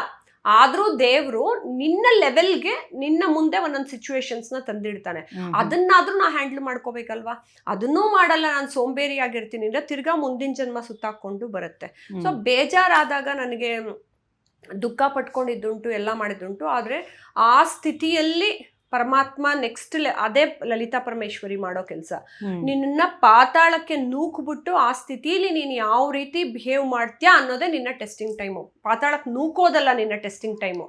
ಆದ್ರೂ ದೇವ್ರು ನಿನ್ನ ಲೆವೆಲ್ಗೆ ನಿನ್ನ ಮುಂದೆ ಒಂದೊಂದು ಸಿಚುವೇಶನ್ಸ್ನ ತಂದಿಡ್ತಾನೆ. ಅದನ್ನಾದ್ರೂ ನಾ ಹ್ಯಾಂಡಲ್ ಮಾಡ್ಕೋಬೇಕಲ್ವಾ? ಅದನ್ನೂ ಮಾಡಲ್ಲ, ನಾನು ಸೋಂಬೇರಿ ಆಗಿರ್ತೀನಿ ಅಂದ್ರೆ ತಿರ್ಗಾ ಮುಂದಿನ ಜನ್ಮ ಸುತ್ತಾಕೊಂಡು ಬರುತ್ತೆ. ಸೊ ಬೇಜಾರಾದಾಗ ನನಗೆ ದುಃಖ ಪಟ್ಕೊಂಡಿದ್ದುಂಟು, ಎಲ್ಲ ಮಾಡಿದ್ದುಂಟು. ಆದ್ರೆ ಆ ಸ್ಥಿತಿಯಲ್ಲಿ ಪರಮಾತ್ಮ ನೆಕ್ಸ್ಟ್ ಅದೇ ಲಲಿತಾ ಪರಮೇಶ್ವರಿ ಮಾಡೋ ಕೆಲಸ, ನಿನ್ನ ಪಾತಾಳಕ್ಕೆ ನೂಕ್ಬಿಟ್ಟು ಆ ಸ್ಥಿತಿಲಿ ನೀನು ಯಾವ ರೀತಿ ಬಿಹೇವ್ ಮಾಡ್ತೀಯಾ ಅನ್ನೋದೇ ನಿನ್ನ ಟೆಸ್ಟಿಂಗ್ ಟೈಮು. ಪಾತಾಳಕ್ಕೆ ನೂಕೋದಲ್ಲ ನಿನ್ನ ಟೆಸ್ಟಿಂಗ್ ಟೈಮು.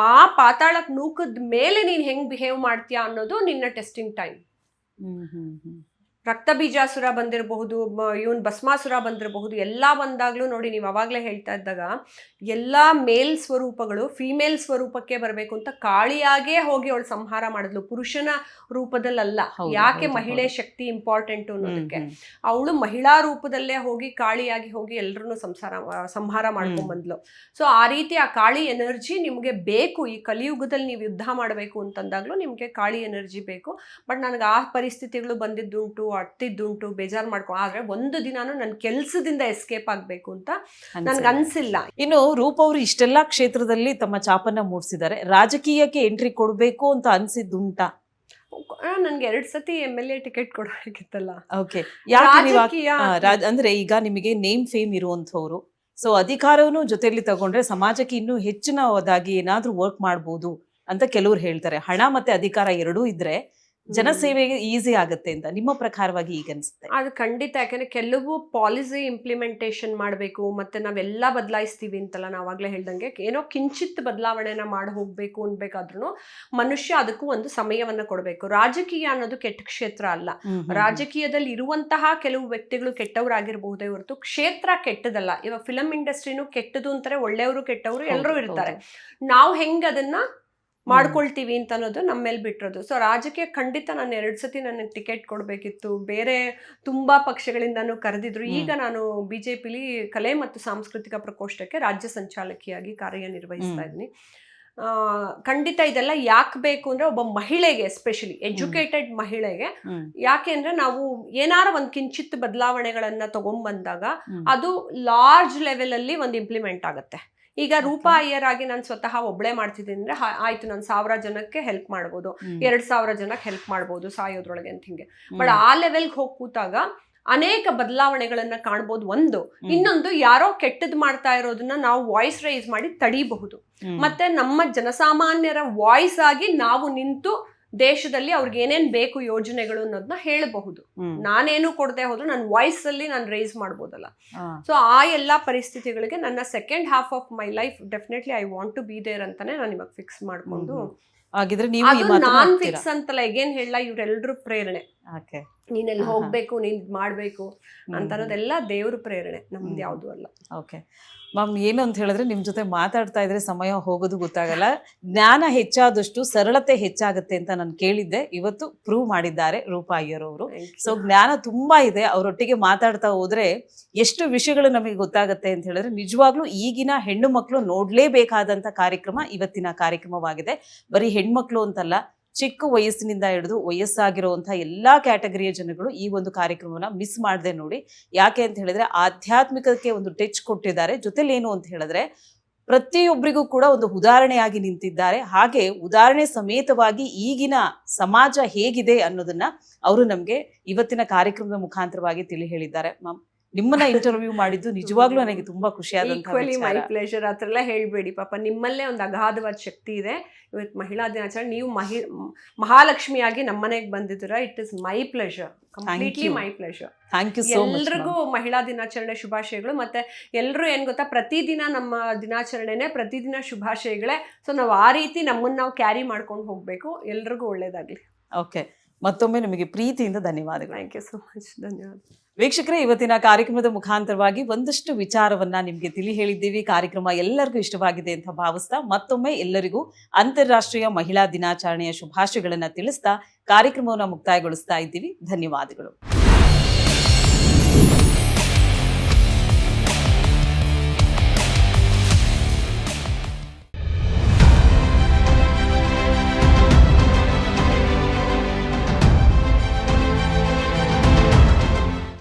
ಆ ಪಾತಾಳಕ್ಕೆ ನೂಕದ ಮೇಲೆ ನೀನು ಹೆಂಗ್ ಬಿಹೇವ್ ಮಾಡ್ತೀಯಾ ಅನ್ನೋದು ನಿನ್ನ ಟೆಸ್ಟಿಂಗ್ ಟೈಮ್. ರಕ್ತ ಬೀಜಾಸುರ ಬಂದಿರಬಹುದು, ಇವನ್ ಭಸ್ಮಾಸುರ ಬಂದಿರಬಹುದು, ಎಲ್ಲ ಬಂದಾಗ್ಲೂ ನೋಡಿ, ನೀವು ಅವಾಗಲೇ ಹೇಳ್ತಾ ಇದ್ದಾಗ ಎಲ್ಲ ಮೇಲ್ ಸ್ವರೂಪಗಳು ಫಿಮೇಲ್ ಸ್ವರೂಪಕ್ಕೆ ಬರಬೇಕು ಅಂತ ಕಾಳಿಯಾಗೇ ಹೋಗಿ ಅವಳು ಸಂಹಾರ ಮಾಡಿದ್ಲು, ಪುರುಷನ ರೂಪದಲ್ಲ. ಯಾಕೆ ಮಹಿಳೆ ಶಕ್ತಿ ಇಂಪಾರ್ಟೆಂಟ್ ಅನ್ನೋದಕ್ಕೆ ಅವಳು ಮಹಿಳಾ ರೂಪದಲ್ಲೇ ಹೋಗಿ ಕಾಳಿಯಾಗಿ ಹೋಗಿ ಎಲ್ಲರನ್ನು ಸಂಹಾರ ಮಾಡ್ಕೊಂಡ್ ಬಂದ್ಲು. ಸೊ ಆ ರೀತಿ ಆ ಕಾಳಿ ಎನರ್ಜಿ ನಿಮ್ಗೆ ಬೇಕು. ಈ ಕಲಿಯುಗದಲ್ಲಿ ನೀವು ಯುದ್ಧ ಮಾಡಬೇಕು ಅಂತಂದಾಗ್ಲೂ ನಿಮ್ಗೆ ಕಾಳಿ ಎನರ್ಜಿ ಬೇಕು. ಬಟ್ ನನಗೆ ಆ ಪರಿಸ್ಥಿತಿಗಳು ಬಂದಿದ್ದುಂಟು, ಅಟ್ಟಿದ್ದುಂಟು, ಬೇಜಾರು ಮಾಡ್ಕೊ, ಆದ್ರೆ ಒಂದು ದಿನಾನು ನನ್ನ ಕೆಲ್ಸದಿಂದ ಎಸ್ಕೇಪ್ ಆಗ್ಬೇಕು ಅಂತ ನನ್ಗೆ ಅನ್ಸಿಲ್ಲ. ಇನ್ನು ರೂಪ ಅವರು ಇಷ್ಟೆಲ್ಲಾ ಕ್ಷೇತ್ರದಲ್ಲಿ ತಮ್ಮ ಚಾಪನ್ನ ಮೂಡಿಸಿದ್ದಾರೆ, ರಾಜಕೀಯಕ್ಕೆ ಎಂಟ್ರಿ ಕೊಡ್ಬೇಕು ಅಂತ ಅನ್ಸಿದ್ದುಂಟಾ? ನನ್ಗೆ 2 ಸತಿ MLA ಟಿಕೆಟ್ ಕೊಡಬೇಕಿತ್ತಲ್ಲ. ಓಕೆ, ಅಂದ್ರೆ ಈಗ ನಿಮಗೆ ನೇಮ್ ಫೇಮ್ ಇರುವಂತವ್ರು, ಸೊ ಅಧಿಕಾರವನ್ನು ಜೊತೆಯಲ್ಲಿ ತಗೊಂಡ್ರೆ ಸಮಾಜಕ್ಕೆ ಇನ್ನೂ ಹೆಚ್ಚಿನದಾಗಿ ಏನಾದ್ರೂ ವರ್ಕ್ ಮಾಡ್ಬೋದು ಅಂತ ಕೆಲವ್ರು ಹೇಳ್ತಾರೆ. ಹಣ ಮತ್ತೆ ಅಧಿಕಾರ ಎರಡೂ ಇದ್ರೆ ಜನಸೇವೆಗೆ ಈಸಿ ಆಗುತ್ತೆ ಅಂತ ನಿಮ್ಮ ಪ್ರಕಾರವಾಗಿ ಈಗ ಅನ್ಸುತ್ತೆ? ಅದು ಖಂಡಿತ. ಯಾಕಂದ್ರೆ ಕೆಲವು ಪಾಲಿಸಿ ಇಂಪ್ಲಿಮೆಂಟೇಷನ್ ಮಾಡಬೇಕು, ಮತ್ತೆ ನಾವೆಲ್ಲ ಬದಲಾಯಿಸ್ತೀವಿ ಅಂತಲ್ಲ, ನಾವಾಗ್ಲೇ ಹೇಳ್ದಂಗೆ ಏನೋ ಕಿಂಚಿತ್ ಬದಲಾವಣೆನ ಮಾಡಿ ಹೋಗ್ಬೇಕು ಅನ್ಬೇಕಾದ್ರೂ ಮನುಷ್ಯ ಅದಕ್ಕೂ ಒಂದು ಸಮಯವನ್ನ ಕೊಡಬೇಕು. ರಾಜಕೀಯ ಅನ್ನೋದು ಕೆಟ್ಟ ಕ್ಷೇತ್ರ ಅಲ್ಲ. ರಾಜಕೀಯದಲ್ಲಿ ಇರುವಂತಹ ಕೆಲವು ವ್ಯಕ್ತಿಗಳು ಕೆಟ್ಟವರಾಗಿರ್ಬಹುದೇ ಹೊರತು ಕ್ಷೇತ್ರ ಕೆಟ್ಟದಲ್ಲ. ಇವಾಗ ಫಿಲಂ ಇಂಡಸ್ಟ್ರಿನೂ ಕೆಟ್ಟದು ಅಂತಾರೆ, ಒಳ್ಳೆಯವರು ಕೆಟ್ಟವರು ಎಲ್ಲರೂ ಇರ್ತಾರೆ. ನಾವು ಹೆಂಗ್ ಅದನ್ನ ಮಾಡ್ಕೊಳ್ತೀವಿ ಅಂತ ಅನ್ನೋದು ನಮ್ಮ ಮೇಲೆ ಬಿಟ್ಟಿರೋದು. ಸೊ ರಾಜಕೀಯ ಖಂಡಿತ ನಾನು 2 ಸತಿ ನನಗೆ ಟಿಕೆಟ್ ಕೊಡಬೇಕಿತ್ತು. ಬೇರೆ ತುಂಬಾ ಪಕ್ಷಗಳಿಂದನೂ ಕರೆದಿದ್ರು. ಈಗ ನಾನು ಬಿಜೆಪಿಲಿ ಕಲೆ ಮತ್ತು ಸಾಂಸ್ಕೃತಿಕ ಪ್ರಕೋಷ್ಠಕ್ಕೆ ರಾಜ್ಯ ಸಂಚಾಲಕಿಯಾಗಿ ಕಾರ್ಯನಿರ್ವಹಿಸ್ತಾ ಇದ್ದೀನಿ. ಖಂಡಿತ ಇದೆಲ್ಲ ಯಾಕೆ ಬೇಕು ಅಂದ್ರೆ, ಒಬ್ಬ ಮಹಿಳೆಗೆ, ಎಸ್ಪೆಷಲಿ ಎಜುಕೇಟೆಡ್ ಮಹಿಳೆಗೆ, ಯಾಕೆ ಅಂದ್ರೆ ನಾವು ಏನಾರ ಒಂದು ಕಿಂಚಿತ್ ಬದಲಾವಣೆಗಳನ್ನ ತಗೊಂಡ್ಬಂದಾಗ ಅದು ಲಾರ್ಜ್ ಲೆವೆಲ್ ಅಲ್ಲಿ ಒಂದು ಇಂಪ್ಲಿಮೆಂಟ್ ಆಗುತ್ತೆ. ಈಗ ರೂಪಾ ಅಯ್ಯರ್ ಆಗಿ ನಾನು ಸ್ವತಃ ಒಬ್ಳೆ ಮಾಡ್ತಿದ್ದೀನಿ ಅಂದ್ರೆ ಆಯ್ತು, ನಾನು 1000 ಜನಕ್ಕೆ ಹೆಲ್ಪ್ ಮಾಡ್ಬೋದು, 2000 ಜನಕ್ಕೆ ಹೆಲ್ಪ್ ಮಾಡ್ಬೋದು ಸಾಯೋದ್ರೊಳಗೆ ಅಂತ ಹಿಂಗೆ. ಬಟ್ ಆ ಲೆವೆಲ್ಗೆ ಹೋಗಿ ಕೂತಾಗ ಅನೇಕ ಬದಲಾವಣೆಗಳನ್ನ ಕಾಣ್ಬೋದು. ಇನ್ನೊಂದು, ಯಾರೋ ಕೆಟ್ಟದ್ ಮಾಡ್ತಾ ಇರೋದನ್ನ ನಾವು ವಾಯ್ಸ್ ರೈಸ್ ಮಾಡಿ ತಡೀಬಹುದು. ಮತ್ತೆ ನಮ್ಮ ಜನಸಾಮಾನ್ಯರ ವಾಯ್ಸ್ ಆಗಿ ನಾವು ನಿಂತು ದೇಶದಲ್ಲಿ ಅವ್ರಿಗೆ ಏನೇನ್ ಬೇಕು ಯೋಜನೆಗಳು ಅನ್ನೋದನ್ನ ಹೇಳಬಹುದು. ನಾನೇನು ಕೊಡದೆ ಹೋದ್ರು ನನ್ನ ವಾಯ್ಸ್ ಅಲ್ಲಿ ನಾನು ರೈಸ್ ಮಾಡ್ಬೋದಲ್ಲ. ಸೊ ಆ ಎಲ್ಲಾ ಪರಿಸ್ಥಿತಿಗಳಿಗೆ ನನ್ನ second half of my life definitely I want to be there ಅಂತಾನೆ ನಾನು ಇವಾಗ ಫಿಕ್ಸ್ ಮಾಡ್ಕೊಂಡು, ನಾನ್ ಫಿಕ್ಸ್ ಅಂತಲ್ಲ, ಈಗೇನ್ ಹೇಳ, ಇವ್ರೆಲ್ರೂ ಪ್ರೇರಣೆ. ನೀನೆಲ್ಲಿ ಹೋಗ್ಬೇಕು, ನೀನ್ ಮಾಡ್ಬೇಕು ಅಂತ ಅನ್ನೋದೆಲ್ಲ ದೇವ್ರ ಪ್ರೇರಣೆ, ನಮ್ದು ಯಾವ್ದು ಅಲ್ಲ. ಓಕೆ ಮ್ಯಾಮ್, ಏನು ಅಂತ ಹೇಳಿದ್ರೆ ನಿಮ್ ಜೊತೆ ಮಾತಾಡ್ತಾ ಇದ್ರೆ ಸಮಯ ಹೋಗೋದು ಗೊತ್ತಾಗಲ್ಲ. ಜ್ಞಾನ ಹೆಚ್ಚಾದಷ್ಟು ಸರಳತೆ ಹೆಚ್ಚಾಗುತ್ತೆ ಅಂತ ನಾನು ಕೇಳಿದ್ದೆ, ಇವತ್ತು ಪ್ರೂವ್ ಮಾಡಿದ್ದಾರೆ ರೂಪಾ ಅಯ್ಯರ್ ಅವರು. ಸೊ ಜ್ಞಾನ ತುಂಬಾ ಇದೆ, ಅವರೊಟ್ಟಿಗೆ ಮಾತಾಡ್ತಾ ಹೋದ್ರೆ ಎಷ್ಟು ವಿಷಯಗಳು ನಮಗೆ ಗೊತ್ತಾಗುತ್ತೆ ಅಂತ ಹೇಳಿದ್ರೆ ನಿಜವಾಗ್ಲೂ ಈಗಿನ ಹೆಣ್ಣು ಮಕ್ಕಳು ನೋಡ್ಲೇಬೇಕಾದಂತ ಕಾರ್ಯಕ್ರಮ ಇವತ್ತಿನ ಕಾರ್ಯಕ್ರಮವಾಗಿದೆ. ಬರೀ ಹೆಣ್ಮಕ್ಳು ಅಂತಲ್ಲ, ಚಿಕ್ಕ ವಯಸ್ಸಿನಿಂದ ಹಿಡಿದು ವಯಸ್ಸಾಗಿರುವಂತಹ ಎಲ್ಲಾ ಕ್ಯಾಟಗರಿಯ ಜನಗಳು ಈ ಒಂದು ಕಾರ್ಯಕ್ರಮವನ್ನ ಮಿಸ್ ಮಾಡದೆ ನೋಡಿ. ಯಾಕೆ ಅಂತ ಹೇಳಿದ್ರೆ ಆಧ್ಯಾತ್ಮಿಕಕ್ಕೆ ಒಂದು ಟಚ್ ಕೊಟ್ಟಿದ್ದಾರೆ. ಜೊತೆಲಿ ಏನು ಅಂತ ಹೇಳಿದ್ರೆ ಪ್ರತಿಯೊಬ್ಬರಿಗೂ ಕೂಡ ಒಂದು ಉದಾಹರಣೆಯಾಗಿ ನಿಂತಿದ್ದಾರೆ. ಹಾಗೆ ಉದಾಹರಣೆ ಸಮೇತವಾಗಿ ಈಗಿನ ಸಮಾಜ ಹೇಗಿದೆ ಅನ್ನೋದನ್ನ ಅವರು ನಮ್ಗೆ ಇವತ್ತಿನ ಕಾರ್ಯಕ್ರಮದ ಮುಖಾಂತರವಾಗಿ ತಿಳಿ ಹೇಳಿದ್ದಾರೆ. ಮ್ಯಾಮ್, ನಿಮ್ಮನ್ನ ಇಂಟರ್ವ್ಯೂ ಮಾಡಿದ್ದು ನಿಜವಾಗ್ಲೂ ನನಗೆ ತುಂಬಾ ಖುಷಿಯಾದಂತಹ ವಿಚಾರ. My pleasure. ಆ ಥರ ಎಲ್ಲ ಹೇಳ್ಬೇಡಿ ಪಾಪ, ನಿಮ್ಮಲ್ಲೇ ಒಂದು ಅಗಾಧವಾದ ಶಕ್ತಿ ಇದೆ. ಇವತ್ತು ಮಹಿಳಾ ದಿನಾಚರಣೆ, ನೀವು ಮಹಾಲಕ್ಷ್ಮಿಯಾಗಿ ನಮ್ಮನೆಗೆ ಬಂದಿದ್ದೀರಾ. It is my pleasure, completely my pleasure. Thank you so much. ಎಲ್ರಿಗೂ ಮಹಿಳಾ ದಿನಾಚರಣೆ ಶುಭಾಶಯಗಳು. ಮತ್ತೆ ಎಲ್ಲರೂ ಏನ್ ಗೊತ್ತಾ, ಪ್ರತಿದಿನ ನಮ್ಮ ದಿನಾಚರಣೆನೆ, ಪ್ರತಿದಿನ ಶುಭಾಶಯಗಳೇ. ಸೊ ನಾವು ಆ ರೀತಿ ನಮ್ಮನ್ನ ನಾವು ಕ್ಯಾರಿ ಮಾಡ್ಕೊಂಡು ಹೋಗ್ಬೇಕು. ಎಲ್ರಿಗೂ ಒಳ್ಳೇದಾಗ್ಲಿ. ಓಕೆ, ಮತ್ತೊಮ್ಮೆ ನಿಮಗೆ ಪ್ರೀತಿಯಿಂದ ಧನ್ಯವಾದಗಳು. Thank you so much. ಧನ್ಯವಾದ. ವೀಕ್ಷಕರೇ, ಇವತ್ತಿನ ಕಾರ್ಯಕ್ರಮದ ಮುಖಾಂತರವಾಗಿ ಒಂದಷ್ಟು ವಿಚಾರವನ್ನ ನಿಮ್ಗೆ ತಿಳಿ ಹೇಳಿದ್ದೀವಿ. ಕಾರ್ಯಕ್ರಮ ಎಲ್ಲರಿಗೂ ಇಷ್ಟವಾಗಿದೆ ಅಂತ ಭಾವಿಸ್ತಾ ಮತ್ತೊಮ್ಮೆ ಎಲ್ಲರಿಗೂ ಅಂತಾರಾಷ್ಟ್ರೀಯ ಮಹಿಳಾ ದಿನಾಚರಣೆಯ ಶುಭಾಶಯಗಳನ್ನ ತಿಳಿಸ್ತಾ ಕಾರ್ಯಕ್ರಮವನ್ನು ಮುಕ್ತಾಯಗೊಳಿಸ್ತಾ ಇದ್ದೀವಿ. ಧನ್ಯವಾದಗಳು.